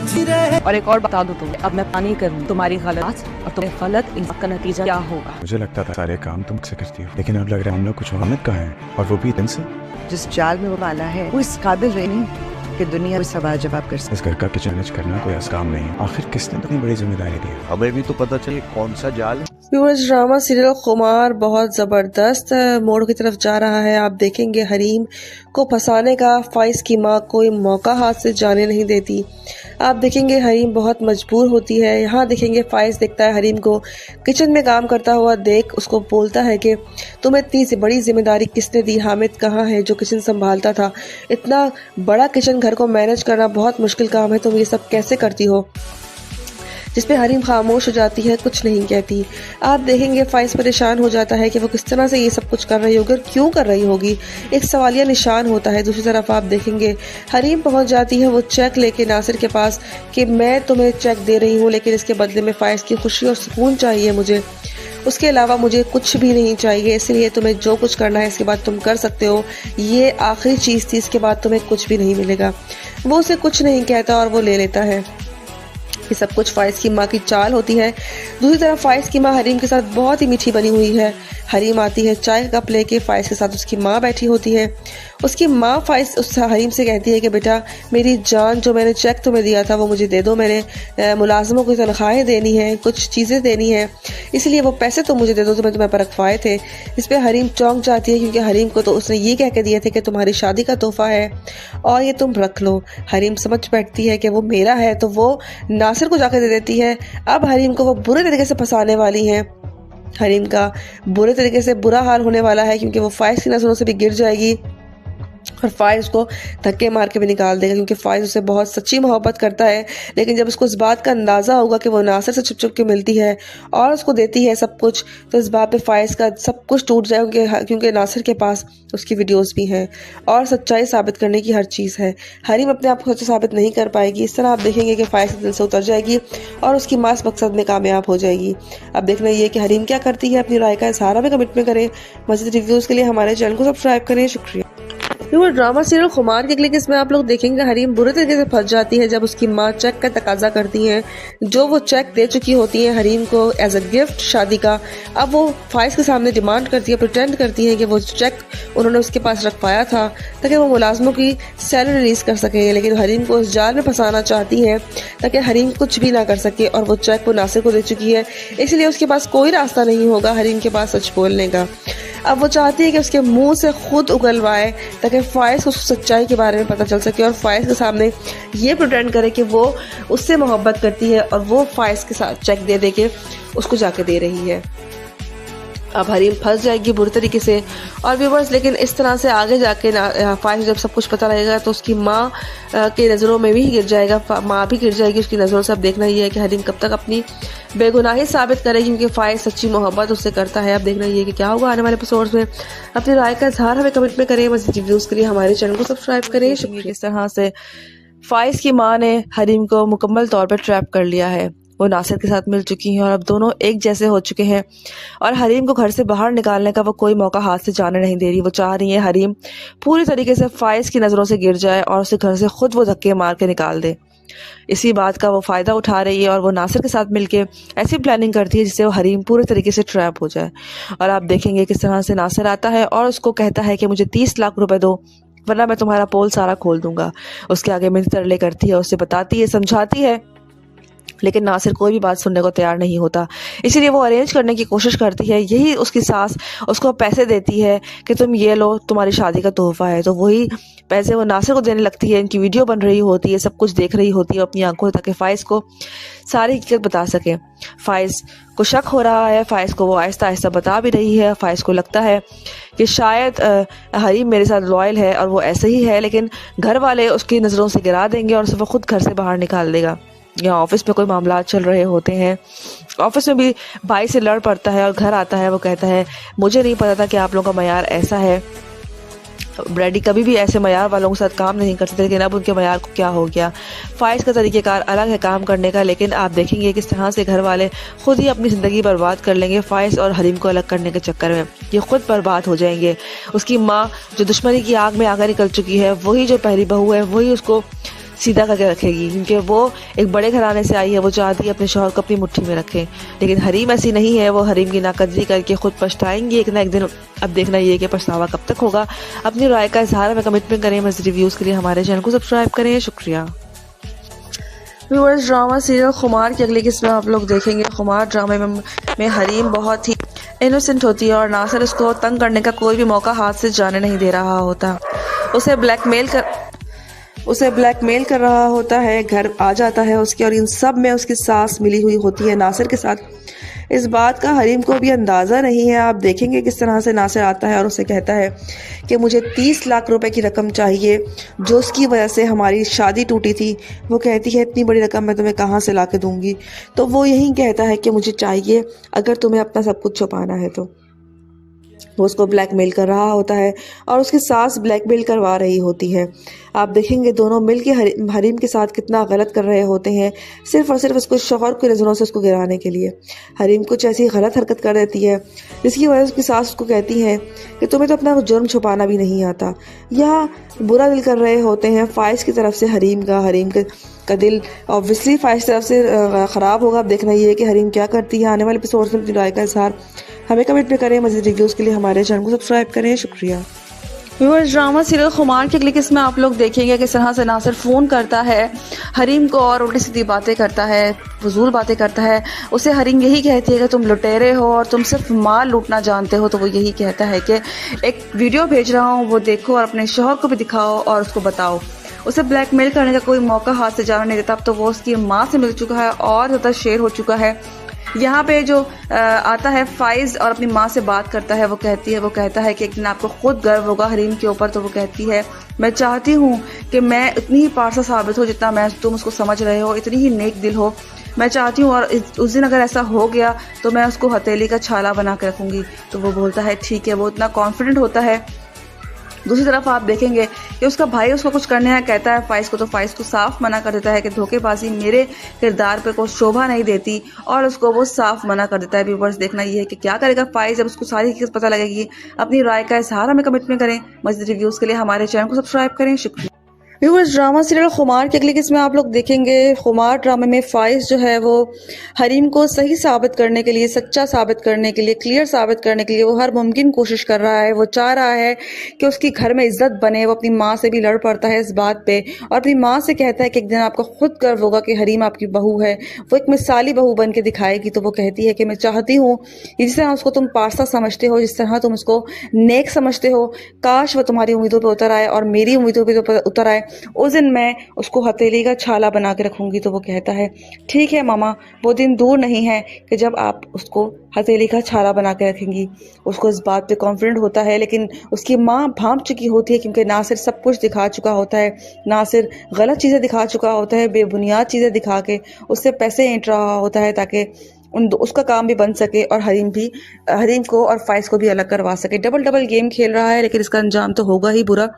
और एक और बता दूं तुम्हें, अब मैं पानी करूँ तुम्हारी गलत और तुम्हें गलत इंसान का नतीजा क्या होगा। मुझे लगता था सारे काम तुम से करती हो, लेकिन अब लग रहा है हम लोग कुछ हामिद का है, और वो भी दिन से। जिस जाल में वो वाला है वो इस काबिल रही नहीं कि दुनिया में सवाल जवाब कर सके। इस घर का किचन मैनेज करना कोई आसान काम नहीं है। आखिर किसने इतनी बड़ी जिम्मेदारी दी है? हमें भी तो पता चले कौन सा जाल है। व्यूअर्स, ड्रामा सीरियल खुमार बहुत ज़बरदस्त मोड़ की तरफ जा रहा है। आप देखेंगे हरीम को फंसाने का फाइज की माँ कोई मौका हाथ से जाने नहीं देती। आप देखेंगे हरीम बहुत मजबूर होती है। यहाँ देखेंगे फाइज देखता है हरीम को किचन में काम करता हुआ देख उसको बोलता है कि तुम्हें इतनी बड़ी जिम्मेदारी किसने दी? हामिद कहाँ है जो किचन संभालता था? इतना बड़ा किचन घर को मैनेज करना बहुत मुश्किल काम है, तुम ये सब कैसे करती हो? जिस पे हरीम खामोश हो जाती है, कुछ नहीं कहती। आप देखेंगे फाइज परेशान हो जाता है कि वो किस तरह से ये सब कुछ कर रही होगी और क्यों कर रही होगी। एक सवालिया निशान होता है। दूसरी तरफ आप देखेंगे हरीम पहुंच जाती है वो चेक लेके नासिर के पास कि मैं तुम्हें चेक दे रही हूँ, लेकिन इसके बदले में फाइज की खुशी और सुकून चाहिए मुझे, उसके अलावा मुझे कुछ भी नहीं चाहिए, इसलिए तुम्हें जो कुछ करना है इसके बाद तुम कर सकते हो। ये आखिरी चीज़ थी, इसके बाद तुम्हें कुछ भी नहीं मिलेगा। वो उसे कुछ नहीं कहता और वो ले लेता है। ये सब कुछ फाइज की माँ की चाल होती है। दूसरी तरफ फाइज की माँ हरीम के साथ बहुत ही मीठी बनी हुई है। हरीम आती है चाय का कप लेके, फाइज के साथ उसकी माँ बैठी होती है। उसकी माँ फाइज उस हरीम से कहती है कि बेटा मेरी जान, जो मैंने चेक तुम्हें दिया था वो मुझे दे दो, मैंने मुलाजमों को तनख्वाहें देनी है, कुछ चीज़ें देनी है, इसलिए वो पैसे तो मुझे दे दो, तुम्हें तुम्हें पर रखवाए थे। इस पर हरीम चौंक जाती है क्योंकि हरीम को तो उसने ये कह के दिए थे कि तुम्हारी शादी का तोहफा है और ये तुम रख लो। हरीम समझ बैठती है कि वो मेरा है, तो वो नासिर को जाकर दे देती है। अब हरीम को वो बुरे तरीके से फंसाने वाली हैं। हरीम का बुरे तरीके से बुरा हाल होने वाला है क्योंकि वो फाइज की नजरों से भी गिर जाएगी और फाइज को धक्के मार के भी निकाल देगा, क्योंकि फाइज उससे बहुत सच्ची मोहब्बत करता है। लेकिन जब उसको इस बात का अंदाज़ा होगा कि वो नासिर से छुप छुप के मिलती है और उसको देती है सब कुछ, तो इस बात पे फाइज का सब कुछ टूट जाएगा, क्योंकि नासिर के पास उसकी वीडियोस भी हैं और सच्चाई साबित करने की हर चीज़ है। हरीम अपने आप को सच्चा साबित नहीं कर पाएगी। इस तरह आप देखेंगे कि फाइज दिल से उतर जाएगी और उसकी माँ इस मकसद में कामयाब हो जाएगी। अब देखना ये कि हरीम क्या करती है। अपनी राय का इजहार हमें कमेंट में करें। मज़ीद रिव्यूज़ के लिए हमारे चैनल को सब्सक्राइब करें। शुक्रिया। वो ड्रामा सीरियल खुमार के क्लिक इसमें आप लोग देखेंगे हरीम बुरे तरीके से फंस जाती है जब उसकी माँ चेक का तकाजा करती हैं, जो वो चेक दे चुकी होती है हरीम को एज अ गिफ्ट शादी का। अब वो फाइज के सामने डिमांड करती है, प्रिटेंड करती है कि वो चेक उन्होंने उसके पास रखवाया था ताकि वो मुलाजमों की सैलरी रिलीज कर सकें। लेकिन हरीम को उस जाल में फंसाना चाहती है ताकि हरीम कुछ भी ना कर सके, और वो चेक वो नासिर को दे चुकी है, इसलिए उसके पास कोई रास्ता नहीं होगा हरीम के पास सच बोलने का। अब वो चाहती है कि उसके मुंह से खुद उगलवाए ताकि फाइज को सच्चाई के बारे में पता चल सके और फाइज के सामने ये प्रिटेंड करे कि वो उससे मोहब्बत करती है और वो फाइज के साथ चेक दे दे के उसको जाके दे रही है। अब हरीम फंस जाएगी बुरी तरीके से। और व्यूवर्स, लेकिन इस तरह से आगे जाके फाइज जब सब कुछ पता लगेगा तो उसकी माँ के नज़रों में भी गिर जाएगा, माँ भी गिर जाएगी उसकी नज़रों से। अब देखना ये है कि हरीम कब तक अपनी बेगुनाही साबित करेगी, क्योंकि फाइज सच्ची मोहब्बत उससे करता है। अब देखना ये कि क्या होगा आने वाले एपिसोड्स में। अपनी राय का इजहार हमें कमेंट में करें। मज़ीद रिव्यूज़ के लिए हमारे चैनल को सब्सक्राइब करें। शुक्रिया। इस तरह से फाइज की माँ ने हरीम को मुकम्मल तौर पर ट्रैप कर लिया है। वो नासिर के साथ मिल चुकी हैं और अब दोनों एक जैसे हो चुके हैं और हरीम को घर से बाहर निकालने का वो कोई मौका हाथ से जाने नहीं दे रही। वो चाह रही है हरीम पूरी तरीके से फाइज की नज़रों से गिर जाए और उसे घर से खुद वो धक्के मार के निकाल दे। इसी बात का वो फ़ायदा उठा रही है और वो नासिर के साथ मिलके ऐसी प्लानिंग करती है जिससे वो हरीम पूरे तरीके से ट्रैप हो जाए। और आप देखेंगे किस तरह से नासिर आता है और उसको कहता है कि मुझे 30 लाख रुपए दो वरना मैं तुम्हारा पोल सारा खोल दूंगा। उसके आगे मिन्नत तरले करती है, उससे बताती है, समझाती है, लेकिन नासिर कोई भी बात सुनने को तैयार नहीं होता। इसीलिए वो अरेंज करने की कोशिश करती है। यही उसकी सास उसको पैसे देती है कि तुम ये लो, तुम्हारी शादी का तोहफा है। तो वही पैसे वो नासिर को देने लगती है। इनकी वीडियो बन रही होती है, सब कुछ देख रही होती है अपनी आंखों, ताकि फाइज को सारी हकीकत बता सके। फाइज को शक हो रहा है, फाइज को वो आहिस्ता आहिस्ता बता भी रही है। फाइज को लगता है कि शायद हरीम मेरे साथ लॉयल है और वो ऐसे ही है, लेकिन घर वाले उसकी नज़रों से गिरा देंगे और उसे वो खुद घर से बाहर निकाल देगा। यहाँ ऑफिस में कोई मामला चल रहे होते हैं, ऑफिस में भी भाई से लड़ पड़ता है और घर आता है। वो कहता है मुझे नहीं पता था कि आप लोगों का मयार ऐसा है। ब्रैडी कभी भी ऐसे मयार वालों के साथ काम नहीं कर सकते, लेकिन अब उनके मयार को क्या हो गया। फाइज का तरीक़ेकार अलग है काम करने का, लेकिन आप देखेंगे किस तरह से घर वाले खुद ही अपनी ज़िंदगी बर्बाद कर लेंगे फाइज और हरीम को अलग करने के चक्कर में। ये खुद बर्बाद हो जाएंगे। उसकी माँ जो दुश्मनी की आग में आकर निकल चुकी है, वही जो पहली बहू है, वही उसको सीधा करके रखेगी, क्योंकि वो एक बड़े घराने से आई है, वो चाहती है अपने शौहर को अपनी मुट्ठी में रखे। लेकिन हरीम ऐसी नहीं है, वो हरीम की नाकदरी करके खुद पछताएंगी एक ना एक दिन। अब देखना ये कि पछतावा कब तक होगा। अपनी राय का इजहार हमें कमेंट करें। मज़ीद रिव्यूज़ के लिए हमारे चैनल को सब्सक्राइब करें। शुक्रिया। व्यूअर्स, ड्रामा सीरियल खुमार की अगली किस्म आप लोग देखेंगे। खुमार ड्रामे में हरीम बहुत ही इनोसेंट होती है और नासिर उसको तंग करने का कोई भी मौका हाथ से जाने नहीं दे रहा होता। उसे ब्लैकमेल कर रहा होता है, घर आ जाता है उसके, और इन सब में उसकी सास मिली हुई होती है नासिर के साथ। इस बात का हरीम को भी अंदाज़ा नहीं है। आप देखेंगे किस तरह से नासिर आता है और उसे कहता है कि मुझे 30 लाख रुपए की रकम चाहिए, जो उसकी वजह से हमारी शादी टूटी थी। वो कहती है इतनी बड़ी रकम मैं तुम्हें कहाँ से ला के दूँगी। तो वो यही कहता है कि मुझे चाहिए, अगर तुम्हें अपना सब कुछ छुपाना है तो। वो उसको ब्लैकमेल कर रहा होता है और उसकी सास ब्लैकमेल करवा रही होती है। आप देखेंगे दोनों मिलके हरीम के साथ कितना गलत कर रहे होते हैं, सिर्फ और सिर्फ उसको शौहर की नज़रों से उसको गिराने के लिए। हरीम कुछ ऐसी गलत हरकत कर देती है जिसकी वजह से उसकी सास उसको कहती है कि तुम्हें तो अपना जुर्म छुपाना भी नहीं आता। या बुरा दिल कर रहे होते हैं फ़ाइज़ की तरफ से हरीम का दिल ऑब्वियसली फ़ाइज़ की तरफ से ख़राब होगा। अब देखना ये है कि हरीम क्या करती है। आने वाले एपिसोड्स में अपनी राय का इजहार हमें कमेंट में करें। मज़ीद रिव्यूज़ के लिए हमारे चैनल को सब्सक्राइब करें। शुक्रिया। व्यूअर्स, ड्रामा सीरियल खुमार की अगली किस्म में आप लोग देखेंगे किस तरह से नासिर फ़ोन करता है हरीम को और उल्टी सीधी बातें करता है, फजूल बातें करता है। उसे हरीम यही कहती है कि तुम लुटेरे हो और तुम सिर्फ माल लूटना जानते हो। तो वो यही कहता है कि एक वीडियो भेज रहा हूँ, वो देखो और अपने शौहर को भी दिखाओ और उसको बताओ। उसे ब्लैकमेल करने का कोई मौका हाथ से जाने नहीं देता। अब तो वो उसकी माँ से मिल चुका है और ज़्यादा शेर हो चुका है। यहाँ पे जो आता है फ़ाइज़ और अपनी माँ से बात करता है, वो कहता है कि एक दिन आपको खुद गर्व होगा हरीम के ऊपर। तो वो कहती है मैं चाहती हूँ कि मैं इतनी ही पारसा साबित हो जितना तुम उसको समझ रहे हो, इतनी ही नेक दिल हो। मैं चाहती हूँ और उस दिन अगर ऐसा हो गया तो मैं उसको हथेली का छाला बना के रखूँगी। तो वो बोलता है ठीक है। वो इतना कॉन्फिडेंट होता है। दूसरी तरफ आप देखेंगे कि उसका भाई उसको कुछ करने का कहता है फ़ाइज़ को, तो फ़ाइज़ को साफ मना कर देता है कि धोखेबाजी मेरे किरदार पे कोई शोभा नहीं देती, और उसको वो साफ मना कर देता है। व्यूअर्स, देखना ये है कि क्या करेगा फ़ाइज़ जब उसको सारी चीज़ पता लगेगी। अपनी राय का इजहार हमें कमेंट में करें। मज़ीद रिव्यूज़ के लिए हमारे चैनल को सब्सक्राइब करें। शुक्रिया। व्यूअर्स, ड्रामा सीरियल खुमार की अगली किस्म में आप लोग देखेंगे। खुमार ड्रामे में फ़ाइज़ जो है वो हरीम को सही साबित करने के लिए, सच्चा साबित करने के लिए, क्लियर साबित करने के लिए वो हर मुमकिन कोशिश कर रहा है। वो चाह रहा है कि उसकी घर में इज्जत बने। वो अपनी माँ से भी लड़ पड़ता है इस बात पे और अपनी माँ से कहता है कि एक दिन आपको खुद गर्व होगा कि हरीम आपकी बहू है। वो एक मिसाली बहू बन के दिखाएगी। तो वो कहती है कि मैं चाहती हूँ जिस तरह उसको तुम पारसा समझते हो, जिस तरह तुम उसको नेक समझते हो, काश वो तुम्हारी उम्मीदों पर उतर आए और मेरी उम्मीदों पर उतर आए। उस दिन मैं उसको हथेली का छाला बना के रखूंगी। तो वो कहता है ठीक है मामा, वो दिन दूर नहीं है कि जब आप उसको हथेली का छाला बना के रखेंगी। उसको इस बात पे कॉन्फिडेंट होता है, लेकिन उसकी माँ भांप चुकी होती है क्योंकि नासिर सब कुछ दिखा चुका होता है। नासिर गलत चीज़ें दिखा चुका होता है, बेबुनियाद चीज़ें दिखा के उससे पैसे ऐंठ रहा होता है ताकि उसका काम भी बन सके और हरीम को और फ़ाइज़ को भी अलग करवा सके। डबल गेम खेल रहा है, लेकिन इसका अंजाम तो होगा ही बुरा।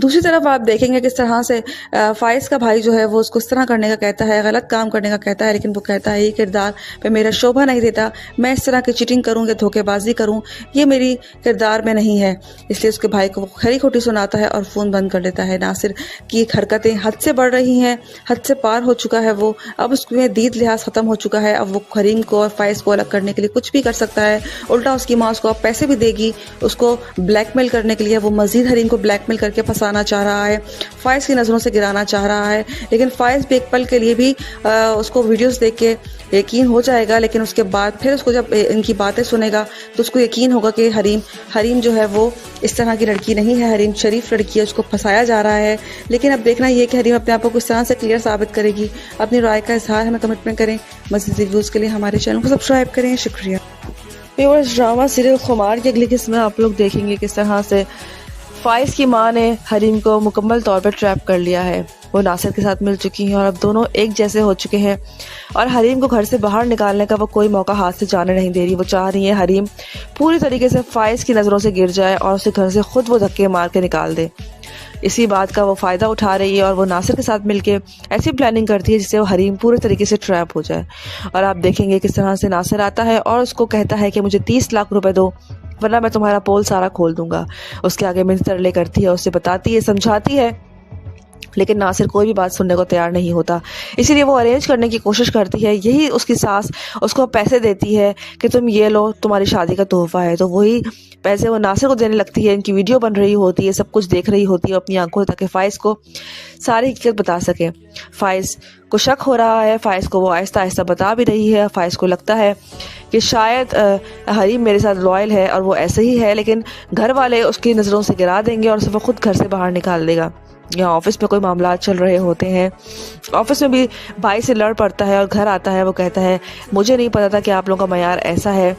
दूसरी तरफ आप देखेंगे किस तरह से फ़ाइज़ का भाई जो है वो उसको इस तरह करने का कहता है, गलत काम करने का कहता है, लेकिन वो कहता है ये किरदार पे मेरा शोभा नहीं देता। मैं इस तरह की चीटिंग करूँ या धोखेबाजी करूँ, ये मेरी किरदार में नहीं है। इसलिए उसके भाई को वो खरी खोटी सुनाता है और फ़ोन बंद कर देता है। नासिर की हरकतें हद से बढ़ रही हैं, हद से पार हो चुका है वो। अब उसमें दीद लिहाज ख़त्म हो चुका है। अब वो हरीम को और फ़ाइज़ को अलग करने के लिए कुछ भी कर सकता है। उल्टा उसकी माँ उसको अब पैसे भी देगी उसको ब्लैकमेल करने के लिए। वो मज़ीद हरीम को ब्लैकमेल करके फंसाना चाह रहा है, फ़ाइज़ की नज़रों से गिराना चाह रहा है। लेकिन फ़ाइज़ भी एक पल के लिए भी उसको वीडियोस देख के यकीन हो जाएगा, लेकिन उसके बाद फिर उसको जब इनकी बातें सुनेगा तो उसको यकीन होगा कि हरीम जो है वो इस तरह की लड़की नहीं है। हरीम शरीफ लड़की है, उसको फंसाया जा रहा है। लेकिन अब देखना ये कि हरीम अपने आप को किस तरह से क्लियर साबित करेगी। अपनी राय का इजहार हमें कमेंट में करें। मज़ीद रिव्यूज़ के लिए हमारे चैनल को सब्सक्राइब करें। शुक्रिया। व्यूअर्स, ड्रामा सीरियल खुमार की अगली किस्म में आप लोग देखेंगे किस तरह से फ़ाइज़ की माँ ने हरीम को मुकम्मल तौर पर ट्रैप कर लिया है। वो नासिर के साथ मिल चुकी हैं और अब दोनों एक जैसे हो चुके हैं और हरीम को घर से बाहर निकालने का वो कोई मौका हाथ से जाने नहीं दे रही। वो चाह रही है हरीम पूरी तरीके से फ़ाइज़ की नज़रों से गिर जाए और उसे घर से खुद वो धक्के मार के निकाल दे। इसी बात का वो फ़ायदा उठा रही है और वो नासिर के साथ मिलके ऐसी प्लानिंग करती है जिससे वो हरीम पूरे तरीके से ट्रैप हो जाए। और आप देखेंगे किस तरह से नासिर आता है और उसको कहता है कि मुझे 30 लाख रुपए दो वरना मैं तुम्हारा पोल सारा खोल दूंगा। उसके आगे मिन्नत तरले करती है, उससे बताती है, समझाती है, लेकिन नासिर कोई भी बात सुनने को तैयार नहीं होता। इसीलिए वो अरेंज करने की कोशिश करती है। यही उसकी सास उसको पैसे देती है कि तुम ये लो, तुम्हारी शादी का तोहफा है। तो वही पैसे वो नासिर को देने लगती है। इनकी वीडियो बन रही होती है, सब कुछ देख रही होती है अपनी आंखों, ताकि फ़ाइज़ को सारी हकीकत बता सके। फ़ाइज़ को शक हो रहा है, फ़ाइज़ को वो आहिस्ता आहिस्ता बता भी रही है। फ़ाइज़ को लगता है कि शायद हरीम मेरे साथ लॉयल है और वो ऐसे ही है, लेकिन घर वाले उसकी नज़रों से गिरा देंगे और उसे वो खुद घर से बाहर निकाल देगा। यहाँ ऑफिस में कोई मामला चल रहे होते हैं। ऑफिस में भी भाई से लड़ पड़ता है और घर आता है। वो कहता है मुझे नहीं पता था कि आप लोगों का मयार ऐसा है।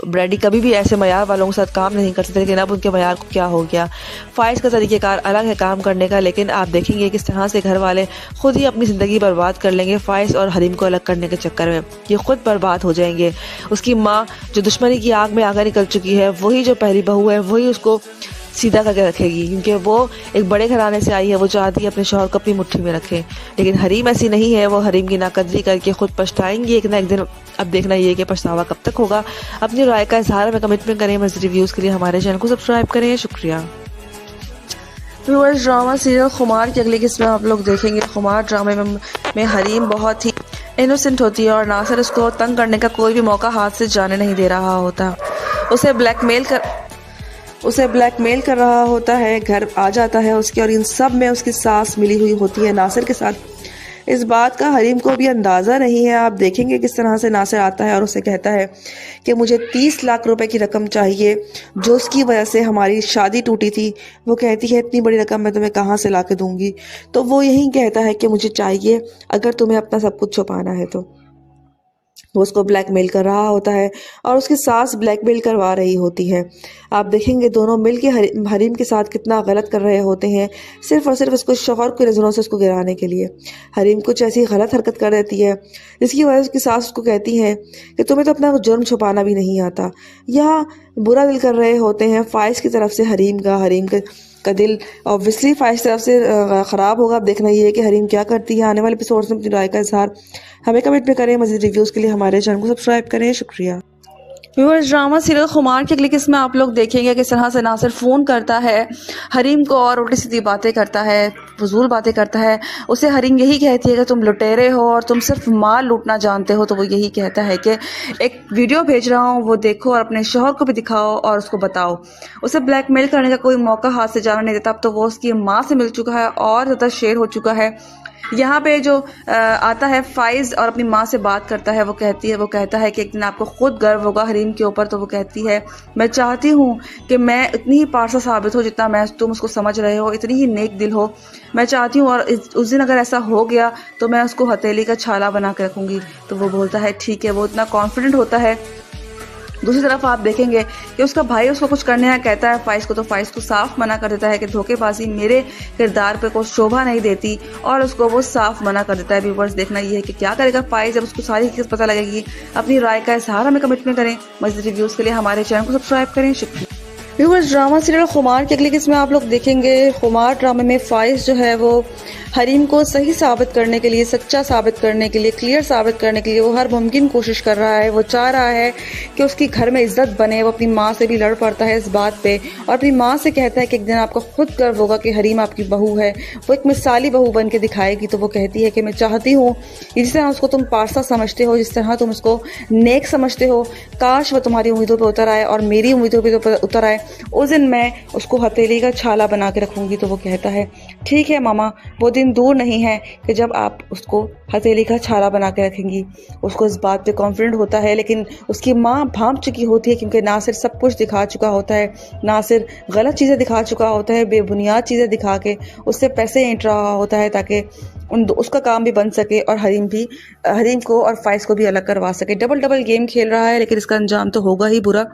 ब्रैडी कभी भी ऐसे मयार वालों के साथ काम नहीं कर सकते, लेकिन अब उनके मयार को क्या हो गया। फ़ाइज़ का तरीक़ेकार अलग है काम करने का, लेकिन आप देखेंगे किस तरह से घर वाले खुद ही अपनी ज़िंदगी बर्बाद कर लेंगे फ़ाइज़ और हरीम को अलग करने के चक्कर में। ये खुद बर्बाद हो जाएंगे। उसकी माँ जो दुश्मनी की आग में आगे निकल चुकी है, वही जो पहली बहू है, वही उसको सीधा करके रखेगी, क्योंकि वो एक बड़े घराने से आई है। वो चाहती है अपने शौहर को अपनी मुट्ठी में रखे, लेकिन हरीम ऐसी नहीं है। वो हरीम की नाकदरी करके खुद पछताएंगी एक ना एक दिन। अब देखना ये कि पछतावा कब तक होगा। अपनी राय का इजहार में कमिटमेंट करें। मज़ीद रिव्यूज़ के लिए हमारे चैनल को सब्सक्राइब करें। शुक्रिया। व्यूअर्स, ड्रामा सीरियल खुमार की अगली किस्म आप लोग देखेंगे। खुमार ड्रामे में हरीम बहुत ही इनोसेंट होती है और नासिर उसको तंग करने का कोई भी मौका हाथ से जाने नहीं दे रहा होता। उसे ब्लैकमेल कर रहा होता है। घर आ जाता है उसके, और इन सब में उसकी सास मिली हुई होती है नासिर के साथ। इस बात का हरीम को भी अंदाज़ा नहीं है। आप देखेंगे किस तरह से नासिर आता है और उसे कहता है कि मुझे 30 लाख रुपए की रकम चाहिए, जो उसकी वजह से हमारी शादी टूटी थी। वो कहती है इतनी बड़ी रकम मैं तुम्हें कहाँ से ला के दूँगी। तो वो यही कहता है कि मुझे चाहिए, अगर तुम्हें अपना सब कुछ छुपाना है तो। वो उसको ब्लैकमेल कर रहा होता है और उसकी सास ब्लैकमेल करवा रही होती है। आप देखेंगे दोनों मिलके हरीम के साथ कितना गलत कर रहे होते हैं, सिर्फ और सिर्फ उसको शौहर की नज़रों से उसको गिराने के लिए। हरीम कुछ ऐसी गलत हरकत कर देती है जिसकी वजह से उसकी सास उसको कहती है कि तुम्हें तो अपना जुर्म छुपाना भी नहीं आता। यहाँ बुरा दिल कर रहे होते हैं फ़ाइज़ की तरफ से हरीम का दिल ऑब्वियसली फ़ाइज़ तरफ से ख़राब होगा। अब देखना ये है कि हरीम क्या करती है। आने वाले एपिसोड्स में अपनी राय का इजहार हमें कमेंट में करें। मज़ीद रिव्यूज़ के लिए हमारे चैनल को सब्सक्राइब करें। शुक्रिया। व्यूअर्स, ड्रामा सीरियल खुमार की अगली किस्म में आप लोग देखेंगे किस तरह से नासिर फ़ोन करता है हरीम को और उल्टी सीधी बातें करता है, फजूल बातें करता है। उसे हरीम यही कहती है कि तुम लुटेरे हो और तुम सिर्फ माल लूटना जानते हो। तो वो यही कहता है कि एक वीडियो भेज रहा हूँ, वो देखो और अपने शौहर को भी दिखाओ और उसको बताओ। उसे ब्लैकमेल करने का कोई मौका हाथ से जाना नहीं देता। अब तो वो उसकी माँ से मिल चुका है और ज़्यादा शेर हो चुका है। यहाँ पे जो आता है फ़ाइज़ और अपनी माँ से बात करता है। वो कहता है कि एक दिन आपको खुद गर्व होगा हरीम के ऊपर। तो वो कहती है मैं चाहती हूँ कि मैं इतनी ही पारसा साबित हो जितना तुम उसको समझ रहे हो, इतनी ही नेक दिल हो। मैं चाहती हूँ, और उस दिन अगर ऐसा हो गया तो मैं उसको हथेली का छाला बना के रखूँगी। तो वो बोलता है ठीक है। वो इतना कॉन्फिडेंट होता है। दूसरी तरफ आप देखेंगे कि उसका भाई उसको कुछ करने का कहता है फ़ाइज़ को, तो फ़ाइज़ को साफ मना कर देता है कि धोखेबाजी मेरे किरदार पे कोई शोभा नहीं देती, और उसको वो साफ मना कर देता है। व्यूअर्स, देखना ये है कि क्या करेगा फ़ाइज़ जब उसको सारी हकीकत पता लगेगी। अपनी राय का इजहार हमें कमेंट में करें। मज़ीद रिव्यूज़ के लिए हमारे चैनल को सब्सक्राइब करें। शुक्रिया। व्यूअर्स, ड्रामा सीरियल खुमार की अगली किस्म में आप लोग देखेंगे। खुमार ड्रामे में फ़ाइज़ जो है वो हरीम को सही साबित करने के लिए, सच्चा साबित करने के लिए, क्लियर साबित करने के लिए वो हर मुमकिन कोशिश कर रहा है। वो चाह रहा है कि उसकी घर में इज्जत बने। वो अपनी माँ से भी लड़ पड़ता है इस बात पे और अपनी माँ से कहता है कि एक दिन आपको खुद गर्व होगा कि हरीम आपकी बहू है। वो एक मिसाली बहू बन के दिखाएगी। तो वो कहती है कि मैं चाहती हूँ जिस तरह उसको तुम पारसा समझते हो, जिस तरह तुम उसको नेक समझते हो, काश वो तुम्हारी उम्मीदों पर उतर आए और मेरी उम्मीदों पर उतर आए। उस दिन मैं उसको हथेली का छाला बना के रखूँगी। तो वो कहता है ठीक है मामा, वो दिन दूर नहीं है कि जब आप उसको हथेली का छाला बना के रखेंगी। उसको इस बात पे कॉन्फिडेंट होता है, लेकिन उसकी माँ भांप चुकी होती है, क्योंकि नासिर सब कुछ दिखा चुका होता है। नासिर गलत चीज़ें दिखा चुका होता है, बेबुनियाद चीज़ें दिखा के उससे पैसे ऐंठ रहा होता है ताकि उसका काम भी बन सके और हरीम को और फ़ाइज़ को भी अलग करवा सके। डबल गेम खेल रहा है, लेकिन इसका अंजाम तो होगा ही बुरा।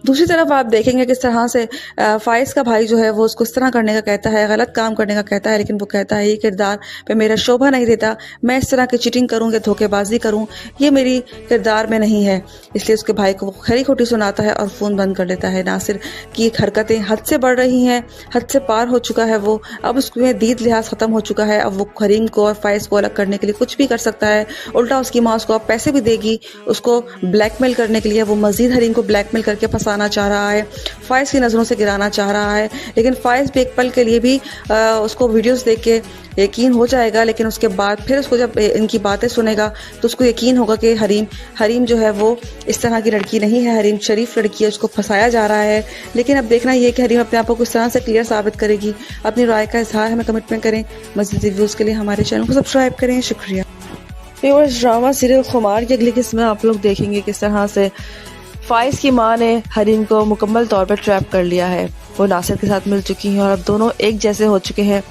दूसरी तरफ आप देखेंगे किस तरह से फ़ाइज़ का भाई जो है वो उसको इस तरह करने का कहता है, गलत काम करने का कहता है, लेकिन वो कहता है ये किरदार पे मेरा शोभा नहीं देता। मैं इस तरह की चीटिंग करूँ या धोखेबाजी करूँ, ये मेरी किरदार में नहीं है। इसलिए उसके भाई को वो खरी खोटी सुनाता है और फ़ोन बंद कर देता है। नासिर की हरकतें हद से बढ़ रही हैं, हद से पार हो चुका है वो। अब उसमें दीद लिहाज ख़त्म हो चुका है। अब वो हरीम को और फ़ाइज़ को अलग करने के लिए कुछ भी कर सकता है। उल्टा उसकी माँ उसको अब पैसे भी देगी उसको ब्लैकमेल करने के लिए। वो मज़ीद हरीम को ब्लैकमेल करके फंसा फंसाना चाह रहा है, फ़ाइज़ की नज़रों से गिराना चाह रहा है। लेकिन फ़ाइज़ भी एक पल के लिए भी उसको वीडियोस देख के यकीन हो जाएगा, लेकिन उसके बाद फिर उसको जब इनकी बातें सुनेगा तो उसको यकीन होगा कि हरीम जो है वो इस तरह की लड़की नहीं है, हरीम शरीफ लड़की है, उसको फंसाया जा रहा है। लेकिन अब देखना ये कि हरीम अपने आप को किस तरह से क्लियर साबित करेगी। अपनी राय का इजहार हमें कमेंट में करें। मज़ीद रिव्यूज़ के लिए हमारे चैनल को सब्सक्राइब करें। शुक्रिया। व्यूअर्स, ड्रामा सीरियल खुमार की अगली किस्म में आप लोग देखेंगे किस तरह से फ़ाइज़ की माँ ने हरीम को मुकम्मल तौर पर ट्रैप कर लिया है। वो नासिर के साथ मिल चुकी हैं और अब दोनों एक जैसे हो चुके हैं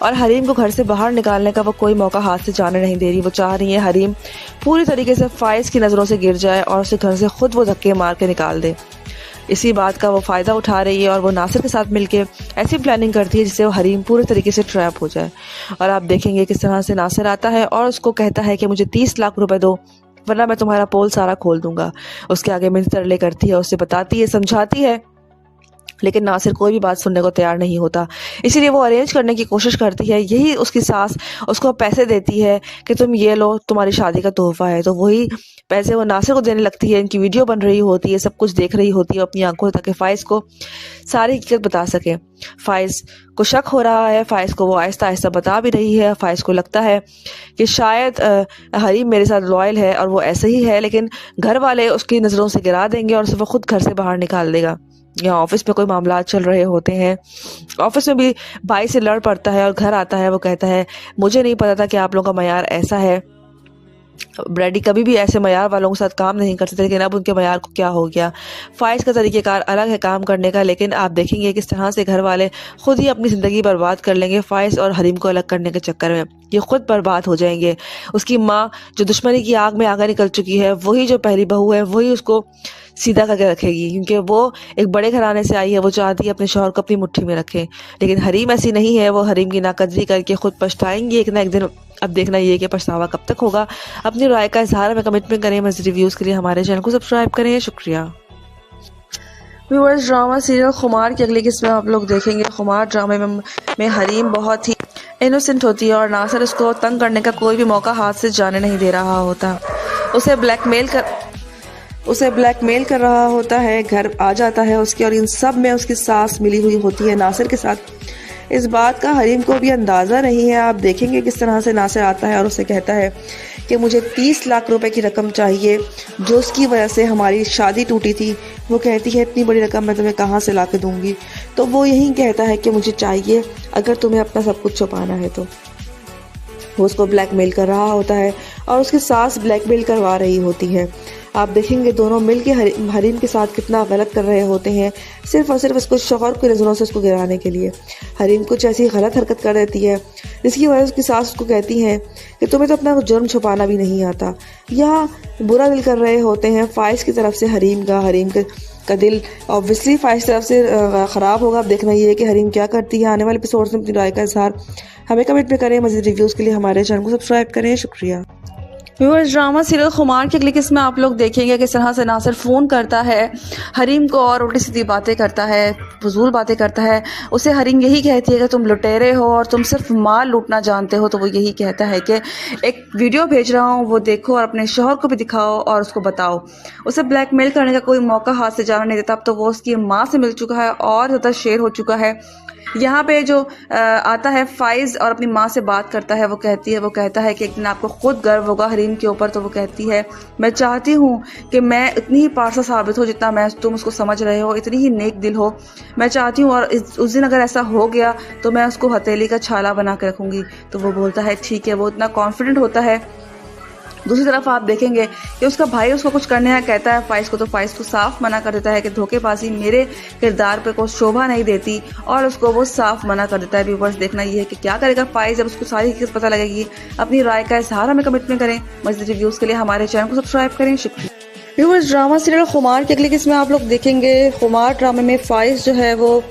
और हरीम को घर से बाहर निकालने का वो कोई मौका हाथ से जाने नहीं दे रही। वो चाह रही है हरीम पूरी तरीके से फ़ाइज़ की नज़रों से गिर जाए और उसे घर से खुद वो धक्के मार के निकाल दे। इसी बात का वो फ़ायदा उठा रही है और वो नासिर के साथ मिलके ऐसी प्लानिंग करती है जिससे वो हरीम पूरी तरीके से ट्रैप हो जाए। और आप देखेंगे किस तरह से नासिर आता है और उसको कहता है कि मुझे 30 लाख रुपए दो वरना मैं तुम्हारा पोल सारा खोल दूंगा। उसके आगे मिन्नत तरले करती है, उससे बताती है, समझाती है, लेकिन नासिर कोई भी बात सुनने को तैयार नहीं होता। इसीलिए वो अरेंज करने की कोशिश करती है। यही उसकी सास उसको पैसे देती है कि तुम ये लो, तुम्हारी शादी का तोहफा है। तो वही पैसे वो नासिर को देने लगती है। इनकी वीडियो बन रही होती है, सब कुछ देख रही होती है अपनी आंखों, ताकि फ़ाइज़ को सारी हकीकत बता सके। फ़ाइज़ को शक हो रहा है, फ़ाइज़ को वो आहिस्ता आहिस्ता बता भी रही है। फ़ाइज़ को लगता है कि शायद हरीम मेरे साथ लॉयल है और वो ऐसे ही है, लेकिन घर वाले उसकी नज़रों से गिरा देंगे और उसे वो खुद घर से बाहर निकाल देगा। यहाँ ऑफिस में कोई मामला चल रहे होते हैं, ऑफिस में भी भाई से लड़ पड़ता है और घर आता है। वो कहता है मुझे नहीं पता था कि आप लोगों का मयार ऐसा है, ब्रैडी कभी भी ऐसे मयार वालों के साथ काम नहीं करते थे, लेकिन अब उनके मयार को क्या हो गया। फ़ाइज़ का तरीक़ेकार अलग है काम करने का, लेकिन आप देखेंगे किस तरह से घर वाले खुद ही अपनी ज़िंदगी बर्बाद कर लेंगे फ़ाइज़ और हरीम को अलग करने के चक्कर में। ये खुद बर्बाद हो जाएंगे। उसकी माँ जो दुश्मनी की आग में आगे निकल चुकी है, वही जो पहली बहू है वही उसको सीधा करके रखेगी, क्योंकि वो एक बड़े घराने से आई है। वो चाहती है अपने शौहर को अपनी मुट्ठी में रखे, लेकिन हरीम ऐसी नहीं है। वो हरीम की नाकदरी करके खुद पछताएंगी एक ना एक दिन। अब देखना ये कि पछतावा कब तक होगा। अपनी राय का इजहार हमें कमेंट में करें। मज़ीद रिव्यूज़ के लिए हमारे चैनल को सब्सक्राइब करें। शुक्रिया। व्यूअर्स, ड्रामा सीरियल खुमार की अगली किस्म आप लोग देखेंगे। खुमार ड्रामे में हरीम बहुत ही इनोसेंट होती है और नासिर उसको तंग करने का कोई भी मौका हाथ से जाने नहीं दे रहा होता। उसे ब्लैकमेल कर रहा होता है। घर आ जाता है उसके और इन सब में उसकी सास मिली हुई होती है नासिर के साथ। इस बात का हरीम को भी अंदाज़ा नहीं है। आप देखेंगे किस तरह से नासिर आता है और उसे कहता है कि मुझे 30 लाख रुपए की रकम चाहिए, जो उसकी वजह से हमारी शादी टूटी थी। वो कहती है इतनी बड़ी रकम मैं तुम्हें कहाँ से ला के दूँगी। तो वो यही कहता है कि मुझे चाहिए, अगर तुम्हें अपना सब कुछ छुपाना है तो। वो उसको ब्लैकमेल कर रहा होता है और उसकी सास ब्लैकमेल करवा रही होती है। आप देखेंगे दोनों मिलके हरीम के साथ कितना गलत कर रहे होते हैं, सिर्फ और सिर्फ उसको शौहर की नज़रों से उसको गिराने के लिए। हरीम कुछ ऐसी गलत हरकत कर देती है जिसकी वजह से उसकी सास उसको कहती है कि तुम्हें तो अपना जुर्म छुपाना भी नहीं आता। यहाँ बुरा दिल कर रहे होते हैं फ़ाइज़ की तरफ से हरीम का दिल ऑब्वियसली फ़ाइज़ की तरफ से ख़राब होगा। अब देखना ये है कि हरीम क्या करती है। आने वाले एपिसोड्स में अपनी राय का इजहार हमें कमेंट में करें। मज़ीद रिव्यूज़ के लिए हमारे चैनल को सब्सक्राइब करें। शुक्रिया। व्यूअर्स, ड्रामा सीरियल खुमार की अगली किस्म में आप लोग देखेंगे किस तरह से नासिर फ़ोन करता है हरीम को और उल्टी सीधी बातें करता है, फजूल बातें करता है। उसे हरीम यही कहती है कि तुम लुटेरे हो और तुम सिर्फ माल लूटना जानते हो। तो वो यही कहता है कि एक वीडियो भेज रहा हूँ, वो देखो और अपने शौहर को भी दिखाओ और उसको बताओ। उसे ब्लैकमेल करने का कोई मौका हाथ से जाने नहीं देता। अब तो वो उसकी माँ से मिल चुका है और ज़्यादा शेर हो चुका है। यहाँ पे जो आता है फ़ाइज़ और अपनी माँ से बात करता है। वो कहता है कि एक दिन आपको खुद गर्व होगा हरीम के ऊपर। तो वो कहती है मैं चाहती हूँ कि मैं इतनी ही पारसा साबित हो जितना तुम उसको समझ रहे हो, इतनी ही नेक दिल हो। मैं चाहती हूँ और उस दिन अगर ऐसा हो गया तो मैं उसको हथेली का छाला बना के रखूँगी। तो वो बोलता है ठीक है। वो इतना कॉन्फिडेंट होता है। दूसरी तरफ आप देखेंगे कि उसका भाई उसको कुछ करने का कहता है फ़ाइज़ को, तो फ़ाइज़ को साफ मना कर देता है कि धोखेबाजी मेरे किरदार पे कोई शोभा नहीं देती और उसको वो साफ मना कर देता है। व्यूअर्स, देखना ये है कि क्या करेगा फ़ाइज़ जब उसको सारी हकीकत पता लगेगी। अपनी राय का इजहार हमें कमेंट में करें। मज़ीद रिव्यूज़ के लिए हमारे चैनल को सब्सक्राइब करें। शुक्रिया। व्यूअर्स, ड्रामा सीरियल खुमार की अगली किस्म में आप लोग देखेंगे। खुमार ड्रामे में फ़ाइज़ जो है वो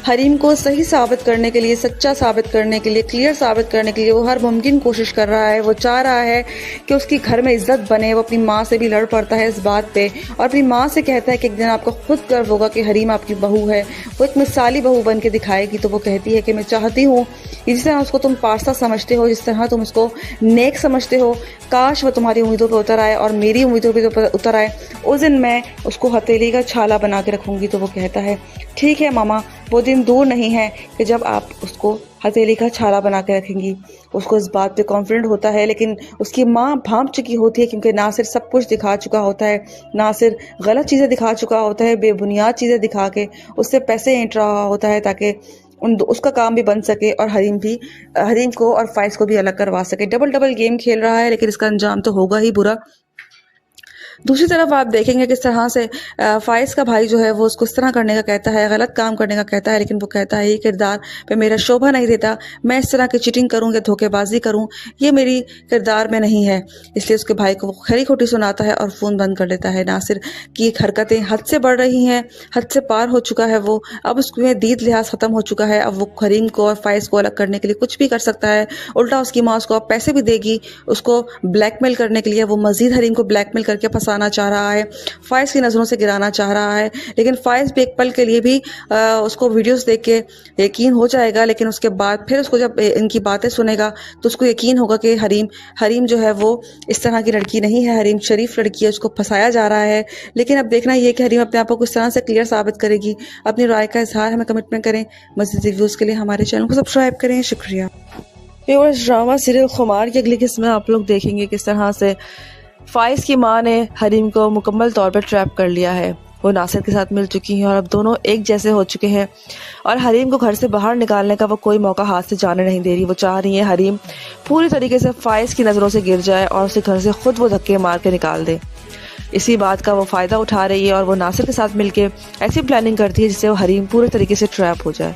हरीम को सही साबित करने के लिए, सच्चा साबित करने के लिए, क्लियर साबित करने के लिए वो हर मुमकिन कोशिश कर रहा है। वो चाह रहा है कि उसकी घर में इज्जत बने। वो अपनी माँ से भी लड़ पड़ता है इस बात पे और अपनी माँ से कहता है कि एक दिन आपको खुद गर्व होगा कि हरीम आपकी बहू है। वो एक मिसाली बहू बन के दिखाएगी। तो वो कहती है कि मैं चाहती हूँ जिस तरह उसको तुम पारसा समझते हो, जिस तरह तुम उसको नेक समझते हो, काश वो तुम्हारी उम्मीदों पे उतर आए और मेरी उम्मीदों पे उतर आए। उस दिन मैं उसको हथेली का छाला बना के रखूँगी। तो वो कहता है ठीक है मामा, वो दिन दूर नहीं है कि जब आप उसको हथेली का छाला बना के रखेंगी। उसको इस बात पे कॉन्फिडेंट होता है, लेकिन उसकी माँ भांप चुकी होती है क्योंकि नासिर सब कुछ दिखा चुका होता है। नासिर गलत चीज़ें दिखा चुका होता है, बेबुनियाद चीज़ें दिखा के उससे पैसे ऐंठ रहा होता है ताकि उसका काम भी बन सके और हरीम को और फाइज को भी अलग करवा सके। डबल गेम खेल रहा है, लेकिन इसका अंजाम तो होगा ही बुरा। दूसरी तरफ आप देखेंगे किस तरह से फाइज का भाई जो है वो उसको इस तरह करने का कहता है, गलत काम करने का कहता है, लेकिन वो कहता है ये किरदार पे मेरा शोभा नहीं देता। मैं इस तरह की चीटिंग करूँ या धोखेबाजी करूँ, ये मेरी किरदार में नहीं है। इसलिए उसके भाई को वो खरी खोटी सुनाता है और फ़ोन बंद कर लेता है। नासिर की हरकतें हद से बढ़ रही हैं, हद से पार हो चुका है वो। अब उसमें दीद लिहाज ख़त्म हो चुका है। अब वो हरीम को और फाइज को अलग करने के लिए कुछ भी कर सकता है। उल्टा उसकी माँ उसको अब पैसे भी देगी उसको ब्लैकमेल करने के लिए। वो मज़ीद हरीम को ब्लैकमेल करके फंसाना चाह रहा है, फाइज की नज़रों से गिराना चाह रहा है। लेकिन फाइज भी एक पल के लिए भी उसको वीडियोस देख के यकीन हो जाएगा, लेकिन उसके बाद फिर उसको जब इनकी बातें सुनेगा तो उसको यकीन होगा कि हरीम जो है वो इस तरह की लड़की नहीं है। हरीम शरीफ लड़की है, उसको फंसाया जा रहा है। लेकिन अब देखना ये कि हरीम अपने आप को किस तरह से क्लियर साबित करेगी। अपनी राय का इजहार हमें कमिटमेंट करें। मज़ीद रिव्यूज़ के लिए हमारे चैनल को सब्सक्राइब करें। शुक्रिया। व्यूअर्स, ड्रामा सीरियल खुमार की अगली किस्म में आप लोग देखेंगे किस तरह से फाइज की माँ ने हरीम को मुकम्मल तौर पर ट्रैप कर लिया है। वो नासिर के साथ मिल चुकी हैं और अब दोनों एक जैसे हो चुके हैं और हरीम को घर से बाहर निकालने का वो कोई मौका हाथ से जाने नहीं दे रही। वो चाह रही है हरीम पूरी तरीके से फाइज की नज़रों से गिर जाए और उसे घर से खुद वो धक्के मार के निकाल दे। इसी बात का वो फ़ायदा उठा रही है और वो नासिर के साथ मिलके ऐसी प्लानिंग करती है जिससे वो हरीम पूरे तरीके से ट्रैप हो जाए।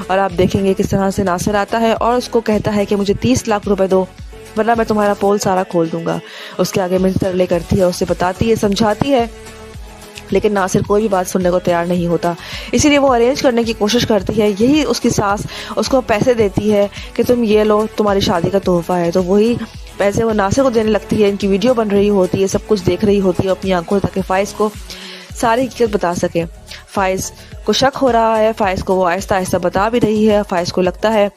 और आप देखेंगे किस तरह से नासिर आता है और उसको कहता है कि मुझे 30 लाख रुपए दो वरना मैं तुम्हारा पोल सारा खोल दूंगा। उसके आगे मिनट तरले करती है, उससे बताती है, समझाती है, लेकिन नासिर कोई भी बात सुनने को तैयार नहीं होता। इसीलिए वो अरेंज करने की कोशिश करती है। यही उसकी सास उसको पैसे देती है कि तुम ये लो, तुम्हारी शादी का तोहफा है। तो वही पैसे वो नासिर को देने लगती है। इनकी वीडियो बन रही होती है, सब कुछ देख रही होती है अपनी आंखों, ताकि फाइज को सारी हकीकत बता सके। फाइज को शक हो रहा है, फाइज को वो आहिस्ता आहिस्ता बता भी रही है। फाइज को लगता है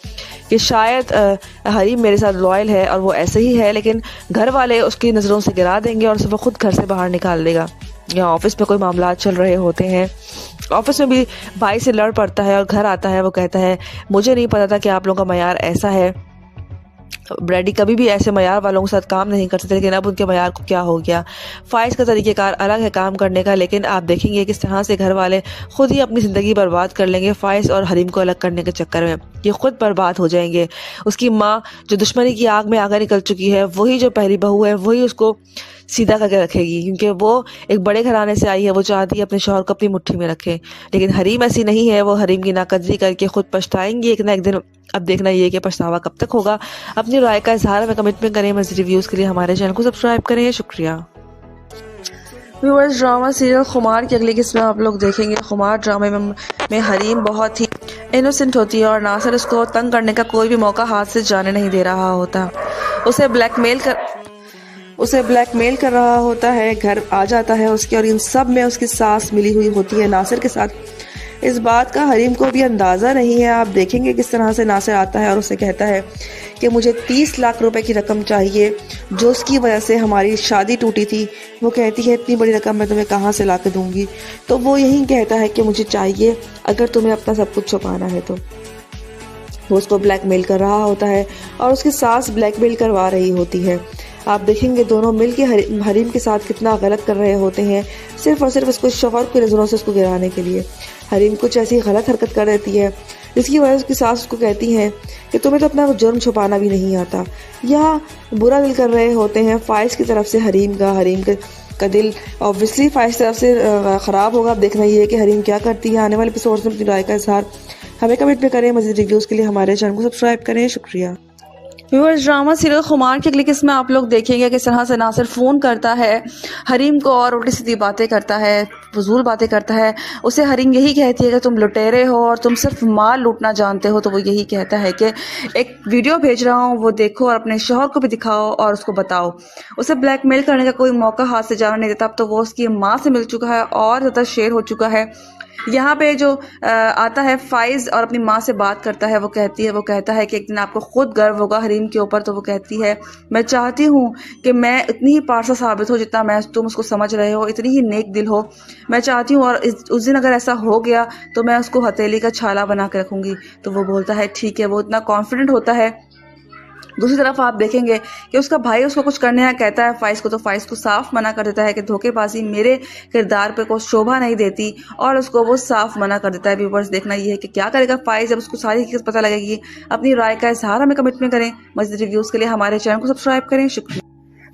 कि शायद हरीम मेरे साथ लॉयल है और वो ऐसे ही है, लेकिन घर वाले उसकी नज़रों से गिरा देंगे और उसे वो खुद घर से बाहर निकाल देगा। यहाँ ऑफिस में कोई मामला चल रहे होते हैं, ऑफिस में भी भाई से लड़ पड़ता है और घर आता है। वो कहता है मुझे नहीं पता था कि आप लोगों का मयार ऐसा है। ब्रैडी कभी भी ऐसे मयार वालों के साथ काम नहीं करते थे, लेकिन अब उनके मयार को क्या हो गया। फाइज का तरीक़ेकार अलग है काम करने का, लेकिन आप देखेंगे किस तरह से घर वाले खुद ही अपनी ज़िंदगी बर्बाद कर लेंगे फाइज और हरीम को अलग करने के चक्कर में। ये खुद बर्बाद हो जाएंगे। उसकी माँ जो दुश्मनी की आग में आगे निकल चुकी है, वही जो पहली बहू है वही उसको सीधा करके रखेगी, क्योंकि वो एक बड़े घराने से आई है। वो चाहती है अपने शौहर को अपनी मुट्ठी में रखे, लेकिन हरीम ऐसी नहीं है। वो हरीम की नाकदरी करके खुद पछताएंगी एक ना एक दिन। अब देखना ये कि पछतावा कब तक होगा। अपनी राय का इजहार में कमिटमेंट करें। मज़ीद रिव्यूज़ के लिए हमारे चैनल को सब्सक्राइब करें। शुक्रिया। व्यूअर्स, ड्रामा सीरियल खुमार की अगली किस्म आप लोग देखेंगे। खुमार ड्रामे में हरीम बहुत ही इनोसेंट होती है और नासिर उसको तंग करने का कोई भी मौका हाथ से जाने नहीं दे रहा होता। उसे ब्लैकमेल कर रहा होता है। घर आ जाता है उसके और इन सब में उसकी सास मिली हुई होती है नासिर के साथ। इस बात का हरीम को भी अंदाज़ा नहीं है। आप देखेंगे किस तरह से नासिर आता है और उसे कहता है कि मुझे 30 लाख रुपए की रकम चाहिए जो उसकी वजह से हमारी शादी टूटी थी। वो कहती है इतनी बड़ी रकम मैं तुम्हें कहाँ से ला के दूँगी। तो वो यही कहता है कि मुझे चाहिए अगर तुम्हें अपना सब कुछ छुपाना है तो। वो उसको ब्लैकमेल कर रहा होता है और उसकी सास ब्लैकमेल करवा रही होती है। आप देखेंगे दोनों मिलके हरीम के साथ कितना गलत कर रहे होते हैं, सिर्फ और सिर्फ उसको शौहर की नज़रों से उसको गिराने के लिए। हरीम कुछ ऐसी गलत हरकत कर देती है जिसकी वजह से उसकी सास उसको कहती है कि तुम्हें तो अपना जुर्म छुपाना भी नहीं आता। यह बुरा दिल कर रहे होते हैं फाइज की तरफ से हरीम का दिल ऑब्वियसली फाइज की तरफ से ख़राब होगा। अब देखना ये है कि हरीम क्या करती है। आने वाले एपिसोड्स में अपनी राय का इजहार हमें कमेंट में करें। मज़ीद रिव्यूज़ के लिए हमारे चैनल को सब्सक्राइब करें। शुक्रिया। व्यूअर्स, ड्रामा सीरियल खुमार की अगली किस्म में आप लोग देखेंगे किस तरह से नासिर फ़ोन करता है हरीम को और उल्टी सीधी बातें करता है। फजूल बातें करता है। उसे हरीम यही कहती है कि तुम लुटेरे हो और तुम सिर्फ माल लूटना जानते हो। तो वो यही कहता है कि एक वीडियो भेज रहा हूँ, वो देखो और अपने शौहर को भी दिखाओ और उसको बताओ। उसे ब्लैकमेल करने का कोई मौका हाथ से जाने नहीं देता। अब तो वो उसकी माँ से मिल चुका है और ज़्यादा शेर हो चुका है। यहाँ पे जो आता है फाइज और अपनी माँ से बात करता है, वो कहता है कि एक दिन आपको खुद गर्व होगा हरीम के ऊपर। तो वो कहती है मैं चाहती हूँ कि मैं इतनी ही पारसा साबित हो जितना मैं तुम उसको समझ रहे हो, इतनी ही नेक दिल हो। मैं चाहती हूँ और उस दिन अगर ऐसा हो गया तो मैं उसको हथेली का छाला बना के रखूँगी। तो वो बोलता है ठीक है। वो इतना कॉन्फिडेंट होता है। दूसरी तरफ आप देखेंगे कि उसका भाई उसको कुछ करने का कहता है फाइज को, तो फाइज को साफ मना कर देता है कि धोखेबाजी मेरे किरदार पे कोई शोभा नहीं देती और उसको वो साफ मना कर देता है। व्यूवर्स देखना ये है कि क्या करेगा फाइज जब उसको सारी चीज़ पता लगेगी। अपनी राय का इजहार हमें कमेंट में करें। मज़ीद रिव्यूज़ के लिए हमारे चैनल को सब्सक्राइब करें। शुक्रिया।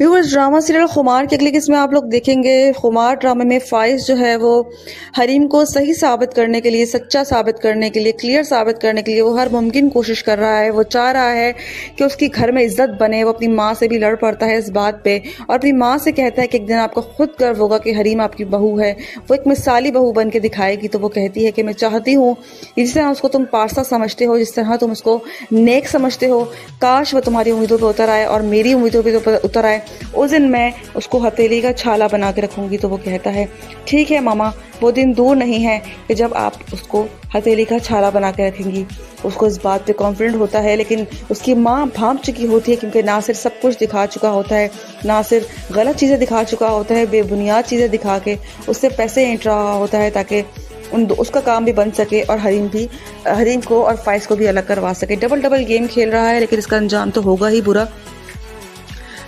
व्यूअर्स, ड्रामा सीरियल खुमार की अगली किस्म में आप लोग देखेंगे। खुमार ड्रामे में फाइज जो है वो हरीम को सही साबित करने के लिए, सच्चा साबित करने के लिए, क्लियर साबित करने के लिए वो हर मुमकिन कोशिश कर रहा है। वो चाह रहा है कि उसकी घर में इज्जत बने। वो अपनी माँ से भी लड़ पड़ता है इस बात पे और अपनी माँ से कहता है कि एक दिन आपको खुद गर्व होगा कि हरीम आपकी बहू है। वो एक मिसाली बहू बन के दिखाएगी। तो वो कहती है कि मैं चाहती हूँ जिस तरह उसको तुम पारसा समझते हो, जिस तरह तुम उसको नेक समझते हो, काश वो तुम्हारी उम्मीदों पर उतर आए और मेरी उम्मीदों पर उतर आए। उस दिन मैं उसको हथेली का छाला बना के रखूंगी। तो वो कहता है ठीक है मामा, वो दिन दूर नहीं है कि जब आप उसको हथेली का छाला बना के रखेंगी। उसको इस बात पे कॉन्फिडेंट होता है, लेकिन उसकी माँ भांप चुकी होती है क्योंकि नासिर सब कुछ दिखा चुका होता है। नासिर गलत चीज़ें दिखा चुका होता है, बेबुनियाद चीज़ें दिखा के उससे पैसे ऐंठ रहा होता है ताकि उसका काम भी बन सके और हरीम को और फाइज को भी अलग करवा सके। डबल गेम खेल रहा है, लेकिन इसका अंजाम तो होगा ही बुरा।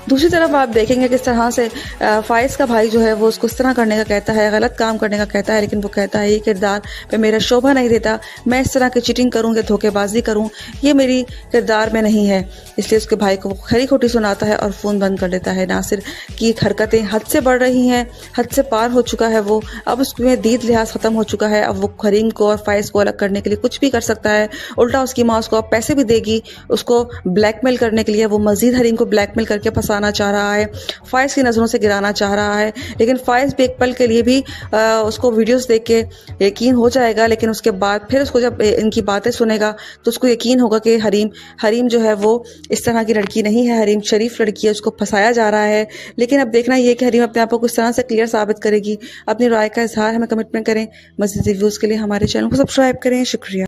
दूसरी तरफ आप देखेंगे किस तरह से फाइज का भाई जो है वो उसको इस तरह करने का कहता है, गलत काम करने का कहता है, लेकिन वो कहता है ये किरदार पे मेरा शोभा नहीं देता। मैं इस तरह की चीटिंग करूँ या धोखेबाजी करूँ, ये मेरी किरदार में नहीं है। इसलिए उसके भाई को खरी खोटी सुनाता है और फ़ोन बंद कर देता है। नासिर की हरकतें हद से बढ़ रही हैं, हद से पार हो चुका है वो। अब उसमें दीद लिहाज ख़त्म हो चुका है। अब वो हरीम को और फाइज को अलग करने के लिए कुछ भी कर सकता है। उल्टा उसकी माँ उसको अब पैसे भी देगी उसको ब्लैकमेल करने के लिए। वो मज़ीद हरीम को ब्लैकमेल करके फंसाना चाह रहा है, फाइज की नज़रों से गिराना चाह रहा है। लेकिन फाइज भी एक पल के लिए भी उसको वीडियोस देख के यकीन हो जाएगा, लेकिन उसके बाद फिर उसको जब इनकी बातें सुनेगा तो उसको यकीन होगा कि हरीम जो है वो इस तरह की लड़की नहीं है। हरीम शरीफ लड़की है, उसको फंसाया जा रहा है। लेकिन अब देखना ये कि हरीम अपने आप को किस तरह से क्लियर साबित करेगी। अपनी राय का इजहार हमें कमेंट में करें। मज़ीद रिव्यूज़ के लिए हमारे चैनल को सब्सक्राइब करें। शुक्रिया।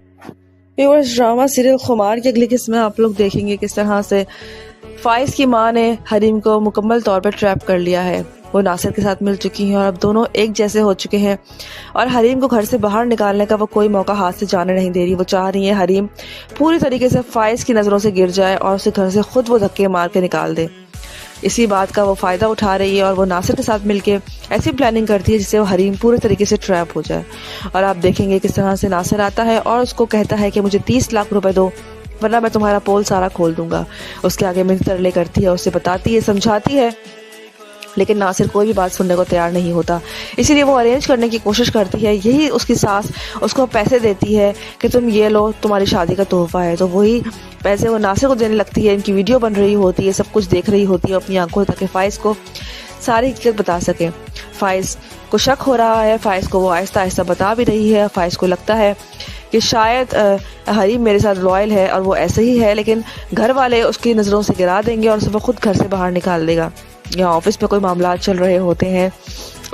व्यूअर्स, ड्रामा सीरियल खुमार की अगली किस्म में आप लोग देखेंगे किस तरह से फाइज की माँ ने हरीम को मुकम्मल तौर पर ट्रैप कर लिया है। वो नासिर के साथ मिल चुकी हैं और अब दोनों एक जैसे हो चुके हैं और हरीम को घर से बाहर निकालने का वो कोई मौका हाथ से जाने नहीं दे रही। वो चाह रही है हरीम पूरी तरीके से फाइज की नज़रों से गिर जाए और उसे घर से खुद वो धक्के मार के निकाल दे। इसी बात का वो फ़ायदा उठा रही है और वो नासिर के साथ मिलके ऐसी प्लानिंग करती है जिससे वो हरीम पूरे तरीके से ट्रैप हो जाए। और आप देखेंगे किस तरह से नासिर आता है और उसको कहता है कि मुझे 30 लाख रुपए दो वरना मैं तुम्हारा पोल सारा खोल दूंगा। उसके आगे मिन्नत तरले करती है, उससे बताती है, समझाती है, लेकिन नासिर कोई भी बात सुनने को तैयार नहीं होता। इसीलिए वो अरेंज करने की कोशिश करती है। यही उसकी सास उसको पैसे देती है कि तुम ये लो, तुम्हारी शादी का तोहफा है। तो वही पैसे वो नासिर को देने लगती है। इनकी वीडियो बन रही होती है, सब कुछ देख रही होती है अपनी आंखों, ताकि फाइज को सारी हकीकत बता सके। फाइज को शक हो रहा है, फाइज को वो आहिस्ता आहिस्ता बता भी रही है। फाइज को लगता है कि शायद हरीम मेरे साथ लॉयल है और वो ऐसे ही है, लेकिन घर वाले उसकी नज़रों से गिरा देंगे और उसे वो खुद घर से बाहर निकाल देगा। यहाँ ऑफिस में कोई मामला चल रहे होते हैं,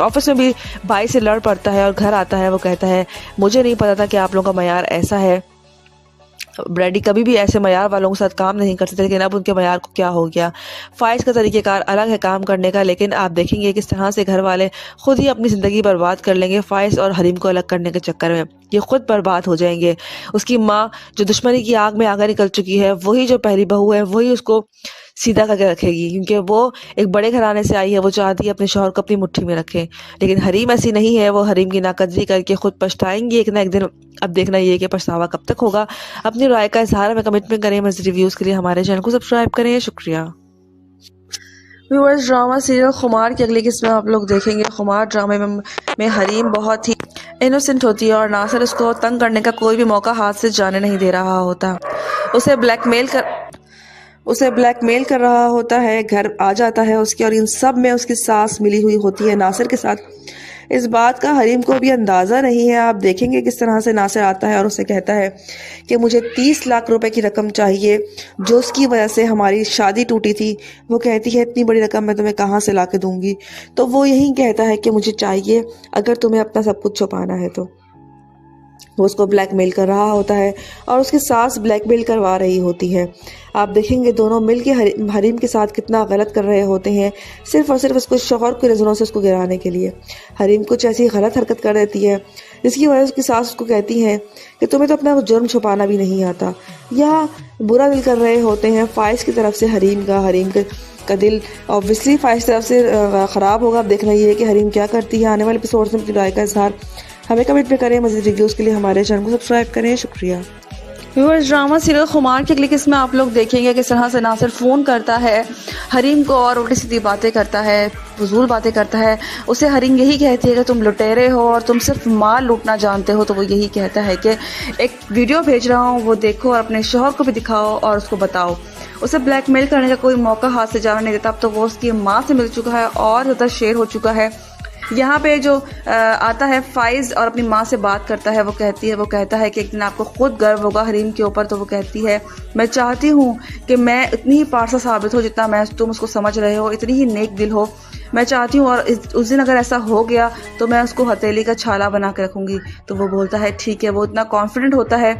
ऑफिस में भी भाई से लड़ पड़ता है और घर आता है। वो कहता है मुझे नहीं पता था कि आप लोगों का मयार ऐसा है। ब्रैडी कभी भी ऐसे मयार वालों के साथ काम नहीं करते थे, लेकिन अब उनके मयार को क्या हो गया। फाइज का तरीक़ेकार अलग है काम करने का, लेकिन आप देखेंगे किस तरह से घर वाले खुद ही अपनी ज़िंदगी बर्बाद कर लेंगे फाइज और हरीम को अलग करने के चक्कर में। ये खुद बर्बाद हो जाएंगे। उसकी माँ जो दुश्मनी की आग में आगे निकल चुकी है, वही जो पहली बहू है वही उसको सीधा करके रखेगी, क्योंकि वो एक बड़े घराने से आई है। वो चाहती है अपने शौहर को अपनी मुट्ठी में रखे, लेकिन हरीम ऐसी नहीं है। वो हरीम की नाकदरी करके खुद पछताएंगी एक ना एक दिन। अब देखना ये कि पछतावा कब तक होगा। अपनी राय का इजहार हमें कमेंट में करें। मज़ीद रिव्यूज़ के लिए हमारे चैनल को सब्सक्राइब करें। शुक्रिया। व्यूअर्स, ड्रामा सीरियल खुमार की अगली किस्म आप लोग देखेंगे। खुमार ड्रामे में हरीम बहुत ही इनोसेंट होती है और नासिर उसको तंग करने का कोई भी मौका हाथ से जाने नहीं दे रहा होता। उसे ब्लैकमेल कर रहा होता है, घर आ जाता है उसके, और इन सब में उसकी सास मिली हुई होती है नासिर के साथ। इस बात का हरीम को भी अंदाज़ा नहीं है। आप देखेंगे किस तरह से नासिर आता है और उसे कहता है कि मुझे 30 लाख रुपए की रकम चाहिए जो उसकी वजह से हमारी शादी टूटी थी। वो कहती है इतनी बड़ी रकम मैं तुम्हें कहाँ से ला के दूँगी। तो वो यही कहता है कि मुझे चाहिए अगर तुम्हें अपना सब कुछ छुपाना है तो। वो उसको ब्लैकमेल कर रहा होता है और उसकी सास ब्लैकमेल करवा रही होती है। आप देखेंगे दोनों मिलके हरीम के साथ कितना गलत कर रहे होते हैं, सिर्फ और सिर्फ उसको शौहर की नज़रों से उसको गिराने के लिए। हरीम कुछ ऐसी गलत हरकत कर देती है जिसकी वजह से उसकी सास उसको कहती है कि तुम्हें तो अपना जुर्म छुपाना भी नहीं आता। या बुरा दिल कर रहे होते हैं फ़ाइज़ की तरफ से हरीम का दिल ऑब्वियसली फ़ाइज़ की तरफ से ख़राब होगा। अब देखना ये है कि हरीम क्या करती है। आने वाले एपिसोड्स में अपनी राय का इज़हार हमें कमेंट में करें। मज़ीद वीडियोज़ के लिए हमारे चैनल को सब्सक्राइब करें। शुक्रिया। व्यूअर्स, ड्रामा सीरियल खुमार की अगली किस्म में आप लोग देखेंगे किस तरह से नासिर फ़ोन करता है हरीम को और उल्टी सीधी बातें करता है, फजूल बातें करता है। उसे हरीम यही कहती है कि तुम लुटेरे हो और तुम सिर्फ माल लूटना जानते हो। तो वो यही कहता है कि एक वीडियो भेज रहा हूँ, वो देखो और अपने शौहर को भी दिखाओ और उसको बताओ। उसे ब्लैकमेल करने का कोई मौका हाथ से जाने नहीं देता। अब तो वो उसकी माँ से मिल चुका है और ज़्यादा शेर हो चुका है। यहाँ पे जो आता है फ़ाइज़ और अपनी माँ से बात करता है। वो कहता है कि एक दिन आपको खुद गर्व होगा हरीम के ऊपर। तो वो कहती है मैं चाहती हूँ कि मैं इतनी ही पारसा साबित हो जितना तुम उसको समझ रहे हो, इतनी ही नेक दिल हो। मैं चाहती हूँ और उस दिन अगर ऐसा हो गया तो मैं उसको हथेली का छाला बना के रखूँगी। तो वो बोलता है ठीक है। वो इतना कॉन्फिडेंट होता है।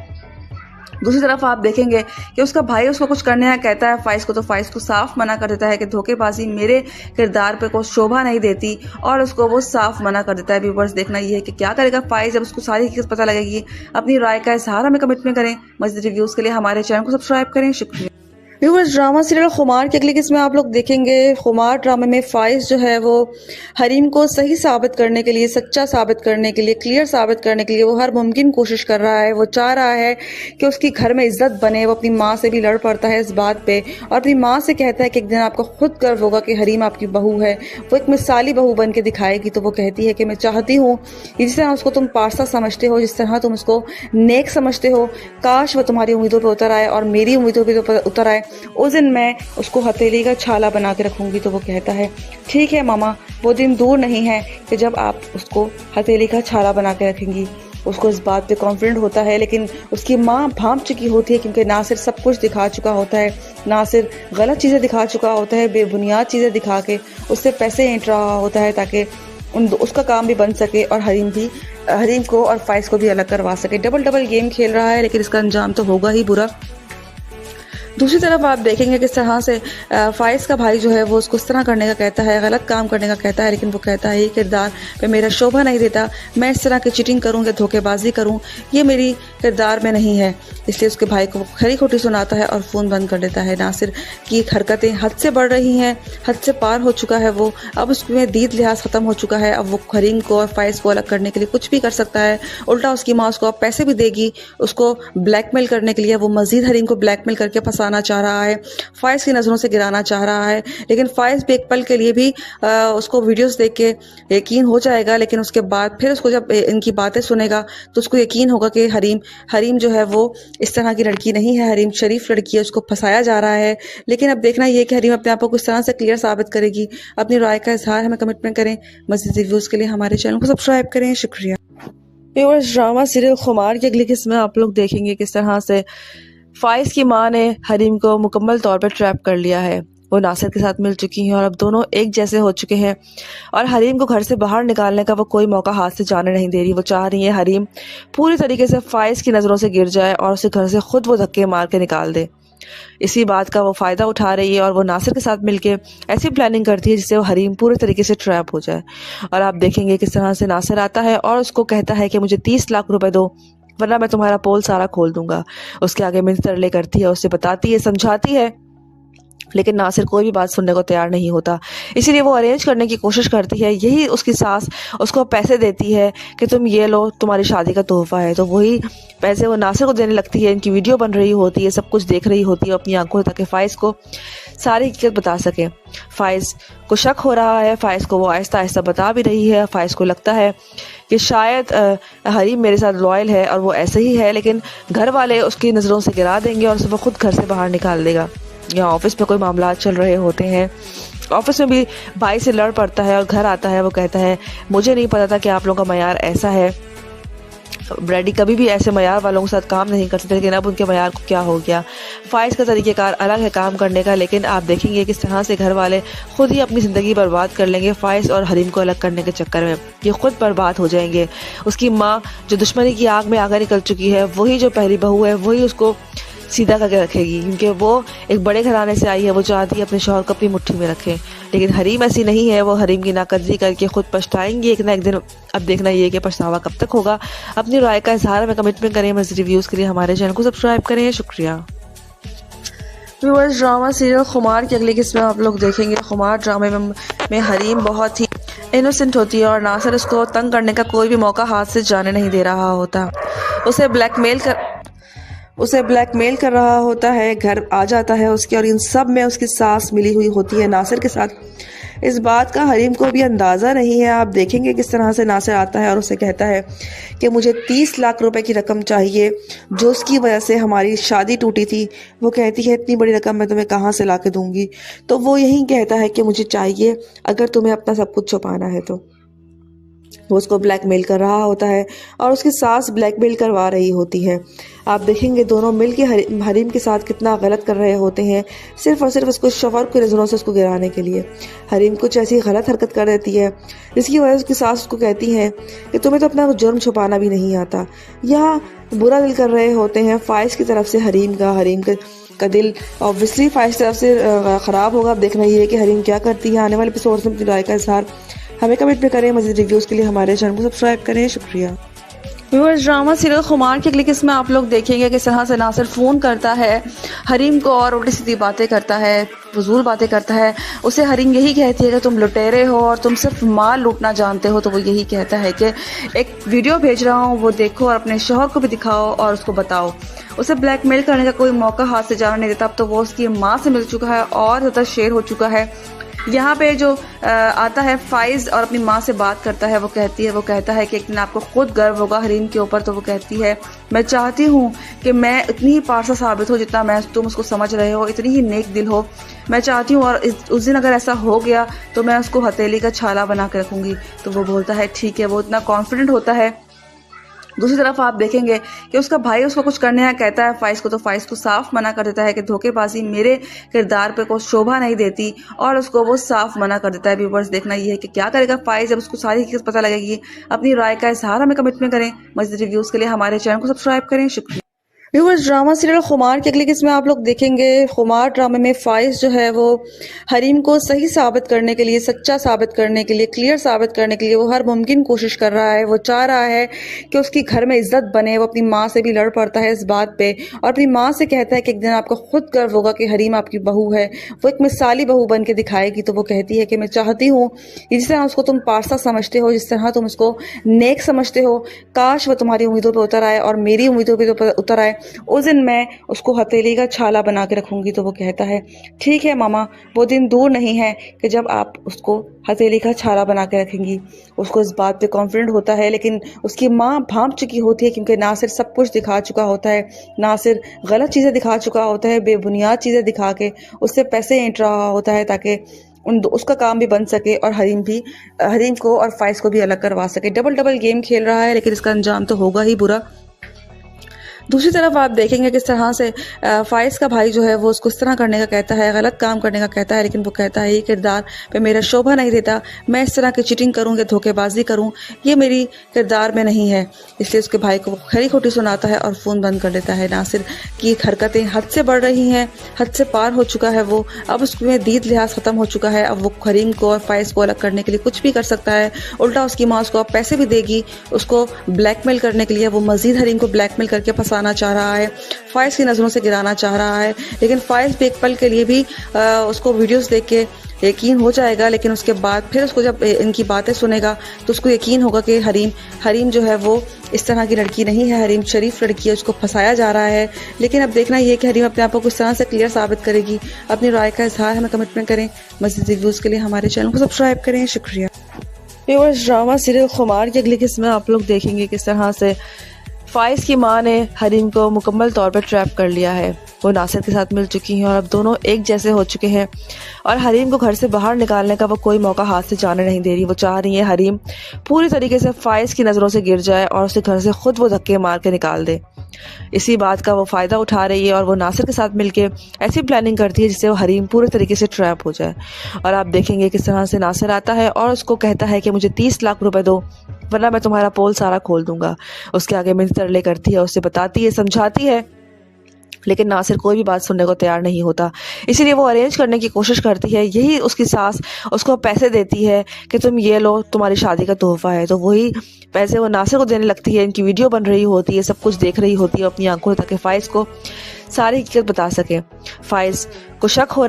दूसरी तरफ आप देखेंगे कि उसका भाई उसको कुछ करने का कहता है फ़ाइज़ को, तो फ़ाइज़ को साफ मना कर देता है कि धोखेबाजी मेरे किरदार पे कोई शोभा नहीं देती और उसको वो साफ मना कर देता है। व्यूअर्स, देखना ये है कि क्या करेगा फ़ाइज़ जब उसको सारी चीज़ पता लगेगी। अपनी राय का इज़हार हमें कमेंट में करें। मज़ीद रिव्यूज़ के लिए हमारे चैनल को सब्सक्राइब करें। शुक्रिया। व्यूअर्स, ड्रामा सीरियल खुमार की अगली किस्म में आप लोग देखेंगे खुमार ड्रामे में फ़ाइज़ जो है वो हरीम को सही साबित करने के लिए, सच्चा साबित करने के लिए, क्लियर साबित करने के लिए वो हर मुमकिन कोशिश कर रहा है। वो चाह रहा है कि उसकी घर में इज्जत बने। वो अपनी माँ से भी लड़ पड़ता है इस बात पे और अपनी माँ से कहता है कि एक दिन आपको खुद गर्व होगा कि हरीम आपकी बहू है। वो एक मिसाली बहू बन के दिखाएगी। तो वो कहती है कि मैं चाहती हूँ जिस तरह उसको तुम पारसा समझते हो, जिस तरह तुम उसको नेक समझते हो, काश वो तुम्हारी उम्मीदों पर उतर आए और मेरी उम्मीदों पर उतर आए। उस दिन मैं उसको हथेली का छाला बना के रखूँगी। तो वो कहता है ठीक है मामा, वो दिन दूर नहीं है कि जब आप उसको हथेली का छाला बना के रखेंगी। उसको इस बात पे कॉन्फिडेंट होता है, लेकिन उसकी माँ भांप चुकी होती है क्योंकि नासिर सब कुछ दिखा चुका होता है। नासिर गलत चीज़ें दिखा चुका होता है, बेबुनियाद चीज़ें दिखा के उससे पैसे ऐंठ रहा होता है ताकि उसका काम भी बन सके और हरीम को और फ़ाइज़ को भी अलग करवा सके। डबल गेम खेल रहा है, लेकिन इसका अंजाम तो होगा ही बुरा। दूसरी तरफ आप देखेंगे किस तरह से फ़ाइज़ का भाई जो है वो उसको इस तरह करने का कहता है, गलत काम करने का कहता है, लेकिन वो कहता है ये किरदार पे मेरा शोभा नहीं देता। मैं इस तरह की चीटिंग करूँ या धोखेबाजी करूँ, ये मेरी किरदार में नहीं है। इसलिए उसके भाई को खरी खोटी सुनाता है और फ़ोन बंद कर देता है। नासिर की हरकतें हद से बढ़ रही हैं, हद से पार हो चुका है वो। अब उसमें दीद लिहाज ख़त्म हो चुका है। अब वो हरीम को और फ़ाइज़ को अलग करने के लिए कुछ भी कर सकता है। उल्टा उसकी माँ उसको अब पैसे भी देगी उसको ब्लैकमेल करने के लिए। वो मज़ीद हरीम को ब्लैकमेल करके फंसाना चाह रहा है, फ़ाइज़ की नज़रों से गिराना चाह रहा है। लेकिन फ़ाइज़ भी एक पल के लिए भी उसको वीडियोस देख के यकीन हो जाएगा, लेकिन उसके बाद फिर उसको जब इनकी बातें सुनेगा तो उसको यकीन होगा कि हरीम जो है वो इस तरह की लड़की नहीं है। हरीम शरीफ लड़की है, उसको फंसाया जा रहा है। लेकिन अब देखना ये कि हरीम अपने आप को किस तरह से क्लियर साबित करेगी। अपनी राय का इज़हार हमें कमेंट में करें। मज़ीद रिव्यूज़ के लिए हमारे चैनल को सब्सक्राइब करें। शुक्रिया। व्यूअर्स, ड्रामा सीरियल खुमार की अगली किस्म में आप लोग देखेंगे किस तरह से फ़ाइज़ की माँ ने हरीम को मुकम्मल तौर पर ट्रैप कर लिया है। वो नासिर के साथ मिल चुकी हैं और अब दोनों एक जैसे हो चुके हैं और हरीम को घर से बाहर निकालने का वो कोई मौका हाथ से जाने नहीं दे रही। वो चाह रही है हरीम पूरी तरीके से फ़ाइज़ की नज़रों से गिर जाए और उसे घर से खुद वो धक्के मार के निकाल दे। इसी बात का वो फ़ायदा उठा रही है और वो नासिर के साथ मिलके ऐसी प्लानिंग करती है जिससे वो हरीम पूरे तरीके से ट्रैप हो जाए। और आप देखेंगे किस तरह से नासिर आता है और उसको कहता है कि मुझे 30 लाख रुपए दो वरना मैं तुम्हारा पोल सारा खोल दूंगा। उसके आगे मिन्नत तरले करती है, उससे बताती है, समझाती है, लेकिन नासिर कोई भी बात सुनने को तैयार नहीं होता। इसीलिए वो अरेंज करने की कोशिश करती है। यही उसकी सास उसको पैसे देती है कि तुम ये लो, तुम्हारी शादी का तोहफा है। तो वही पैसे वो नासिर को देने लगती है। इनकी वीडियो बन रही होती है, सब कुछ देख रही होती है अपनी आंखों, ताकि फ़ाइज़ को सारी हकीकत बता सके। फ़ाइज़ को शक हो रहा है, फ़ाइज़ को वो आहिस्ता आहिस्ता बता भी रही है। फ़ाइज़ को लगता है कि शायद हरीम मेरे साथ लॉयल है और वो ऐसे ही है, लेकिन घर वाले उसकी नज़रों से गिरा देंगे और उसे वो खुद घर से बाहर निकाल देगा। या ऑफिस में कोई मामला चल रहे होते हैं। ऑफिस में भी भाई से लड़ पड़ता है और घर आता है, वो कहता है मुझे नहीं पता था कि आप लोगों का मयार ऐसा है। ब्रैडी कभी भी ऐसे मयार वालों के साथ काम नहीं कर सकते, लेकिन अब उनके मयार को क्या हो गया। फाइज का तरीक़ेकार अलग है काम करने का, लेकिन आप देखेंगे किस तरह से घर वाले खुद ही अपनी ज़िंदगी बर्बाद कर लेंगे फाइज और हरीम को अलग करने के चक्कर में। ये खुद बर्बाद हो जाएंगे। उसकी माँ जो दुश्मनी की आग में आकर निकल चुकी है, वही जो पहली बहू है वही उसको सीधा करके रखेगी, क्योंकि वो एक बड़े घराने से आई है। वो चाहती है अपने शौहर को अपनी मुट्ठी में रखे, लेकिन हरीम ऐसी नहीं है। वो हरीम की नाकदरी करके खुद पछताएंगी एक ना एक दिन। अब देखना ये कि पछतावा कब तक होगा। अपनी राय का इजहार हमें कमेंट करें। मज़ीद रिव्यूज़ के लिए हमारे चैनल को सब्सक्राइब करें। शुक्रिया। व्यूअर्स, ड्रामा सीरियल खुमार की अगली किस्म आप लोग देखेंगे। खुमार ड्रामे में हरीम बहुत ही इनोसेंट होती है और नासिर उसको तंग करने का कोई भी मौका हाथ से जाने नहीं दे रहा होता। उसे ब्लैकमेल कर रहा होता है। घर आ जाता है उसके, और इन सब में उसकी सास मिली हुई होती है नासिर के साथ। इस बात का हरीम को भी अंदाज़ा नहीं है। आप देखेंगे किस तरह से नासिर आता है और उसे कहता है कि मुझे 30 लाख रुपए की रकम चाहिए, जो उसकी वजह से हमारी शादी टूटी थी। वो कहती है इतनी बड़ी रकम मैं तुम्हें कहाँ से ला के दूँगी। तो वो यही कहता है कि मुझे चाहिए, अगर तुम्हें अपना सब कुछ छुपाना है तो। वो उसको ब्लैकमेल कर रहा होता है और उसकी सास ब्लैकमेल करवा रही होती है। आप देखेंगे दोनों मिलके हरीम के साथ कितना गलत कर रहे होते हैं, सिर्फ और सिर्फ उसको शौहर की नज़रों से उसको गिराने के लिए। हरीम कुछ ऐसी गलत हरकत कर देती है जिसकी वजह से उसकी सास उसको कहती है कि तुम्हें तो अपना जुर्म छुपाना भी नहीं आता। यहाँ बुरा दिल कर रहे होते हैं फाइज की तरफ से हरीम का दिल ऑब्वियसली फाइज की तरफ से ख़राब होगा। अब देखना ये है कि हरीम क्या करती है। आने वाले एपिसोड में अपनी राय का इजहार हमें कमेंट में करें। मज़ीद रिव्यूज़ के लिए हमारे चैनल को सब्सक्राइब करें। शुक्रिया। व्यूअर्स, ड्रामा सीरियल खुमार की अगली किस्म में आप लोग देखेंगे किस तरह से नासिर फ़ोन करता है हरीम को और उल्टी सीधी बातें करता है, फजूल बातें करता है। उसे हरीम यही कहती है कि तुम लुटेरे हो और तुम सिर्फ माल लूटना जानते हो। तो वो यही कहता है कि एक वीडियो भेज रहा हूँ, वो देखो और अपने शौहर को भी दिखाओ और उसको बताओ। उसे ब्लैकमेल करने का कोई मौका हाथ से जाने नहीं देता। अब तो वो उसकी माँ से मिल चुका है और ज़्यादा शेर हो चुका है। यहाँ पे जो आता है फाइज और अपनी माँ से बात करता है। वो कहता है कि एक दिन आपको खुद गर्व होगा हरीम के ऊपर। तो वो कहती है मैं चाहती हूँ कि मैं इतनी ही पारसा साबित हो जितना तुम उसको समझ रहे हो, इतनी ही नेक दिल हो। मैं चाहती हूँ, और उस दिन अगर ऐसा हो गया तो मैं उसको हथेली का छाला बना के रखूँगी। तो वो बोलता है ठीक है। वो इतना कॉन्फिडेंट होता है। दूसरी तरफ आप देखेंगे कि उसका भाई उसको कुछ करने का कहता है फाइज को, तो फाइज को साफ मना कर देता है कि धोखेबाजी मेरे किरदार पे कोई शोभा नहीं देती, और उसको वो साफ मना कर देता है। व्यूअर्स, देखना ये है कि क्या करेगा फाइज जब उसको सारी चीज़ पता लगेगी। अपनी राय का इजहार हमें कमेंट में करें। मज़ीद रिव्यूज़ के लिए हमारे चैनल को सब्सक्राइब करें। शुक्रिया। व्यूअर्स, ड्रामा सीरियल खुमार की अगली किस्म में आप लोग देखेंगे। खुमार ड्रामे में फाइज जो है वो हरीम को सही साबित करने के लिए, सच्चा साबित करने के लिए, क्लियर साबित करने के लिए वो हर मुमकिन कोशिश कर रहा है। वो चाह रहा है कि उसकी घर में इज्जत बने। वो अपनी माँ से भी लड़ पड़ता है इस बात पे और अपनी माँ से कहता है कि एक दिन आपको खुद गर्व होगा कि हरीम आपकी बहू है। वो एक मिसाली बहू बन के दिखाएगी। तो वो कहती है कि मैं चाहती हूँ जिस तरह उसको तुम पारसा समझते हो, जिस तरह तुम उसको नेक समझते हो, काश वो तुम्हारी उम्मीदों पर उतर आए और मेरी उम्मीदों पर उतर आए। उस दिन मैं उसको हथेली का छाला बना के रखूंगी। तो वो कहता है ठीक है मामा, वो दिन दूर नहीं है कि जब आप उसको हथेली का छाला बना के रखेंगी। उसको इस बात पे कॉन्फिडेंट होता है, लेकिन उसकी माँ भांप चुकी होती है, क्योंकि नासिर सब कुछ दिखा चुका होता है। नासिर गलत चीज़ें दिखा चुका होता है, बेबुनियाद चीज़ें दिखा के उससे पैसे ऐंठ रहा होता है ताकि उसका काम भी बन सके और हरीम को और फाइज को भी अलग करवा सके। डबल गेम खेल रहा है, लेकिन इसका अंजाम तो होगा ही बुरा। दूसरी तरफ आप देखेंगे किस तरह से फाइज का भाई जो है वो उसको इस तरह करने का कहता है, गलत काम करने का कहता है, लेकिन वो कहता है ये किरदार पे मेरा शोभा नहीं देता। मैं इस तरह की चीटिंग करूँ या धोखेबाजी करूँ, ये मेरी किरदार में नहीं है। इसलिए उसके भाई को खरी खोटी सुनाता है और फ़ोन बंद कर देता है। नासिर की हरकतें हद से बढ़ रही हैं, हद से पार हो चुका है वो। अब उसमें दीद लिहाज ख़त्म हो चुका है। अब वो हरीम को और फाइज को अलग करने के लिए कुछ भी कर सकता है। उल्टा उसकी माँ उसको अब पैसे भी देगी उसको ब्लैकमेल करने के लिए। वो मज़ीद हरीम को ब्लैकमेल करके फंसाना चाह रहा है, फाइज की नज़रों से गिराना चाह रहा है। लेकिन फाइज भी एक पल के लिए भी उसको वीडियोस देख के यकीन हो जाएगा, लेकिन उसके बाद फिर उसको जब इनकी बातें सुनेगा तो उसको यकीन होगा कि हरीम जो है वो इस तरह की लड़की नहीं है। हरीम शरीफ लड़की है, उसको फंसाया जा रहा है। लेकिन अब देखना ये कि हरीम अपने आप को किस तरह से क्लियर साबित करेगी। अपनी राय का इजहार हमें कमेंट में करें। मज़ीद रिव्यूज़ के लिए हमारे चैनल को सब्सक्राइब करें। शुक्रिया। व्यूअर्स, ड्रामा सीरियल खुमार की अगली किस्म में आप लोग देखेंगे किस तरह से फाइज की माँ ने हरीम को मुकम्मल तौर पर ट्रैप कर लिया है। वो नासिर के साथ मिल चुकी हैं और अब दोनों एक जैसे हो चुके हैं और हरीम को घर से बाहर निकालने का वो कोई मौका हाथ से जाने नहीं दे रही। वो चाह रही है हरीम पूरी तरीके से फाइज की नज़रों से गिर जाए और उसे घर से खुद वो धक्के मार के निकाल दे। इसी बात का वो फ़ायदा उठा रही है और वो नासिर के साथ मिलके ऐसी प्लानिंग करती है जिससे वो हरीम पूरे तरीके से ट्रैप हो जाए। और आप देखेंगे किस तरह से नासिर आता है और उसको कहता है कि मुझे 30 लाख रुपए दो वरना मैं तुम्हारा पोल सारा खोल दूंगा। उसके आगे मिन्नत तरले करती है, उसे बताती है, समझाती है, लेकिन नासिर कोई भी बात सुनने को तैयार नहीं होता। इसीलिए वो अरेंज करने की कोशिश करती है। यही उसकी सास उसको पैसे देती है कि तुम ये लो, तुम्हारी शादी का तोहफा है। तो वही पैसे वो नासिर को देने लगती है। इनकी वीडियो बन रही होती है, सब कुछ देख रही होती है अपनी आंखों, ताकि फाइज को सारी हकीकत बता सके। फाइज को शक हो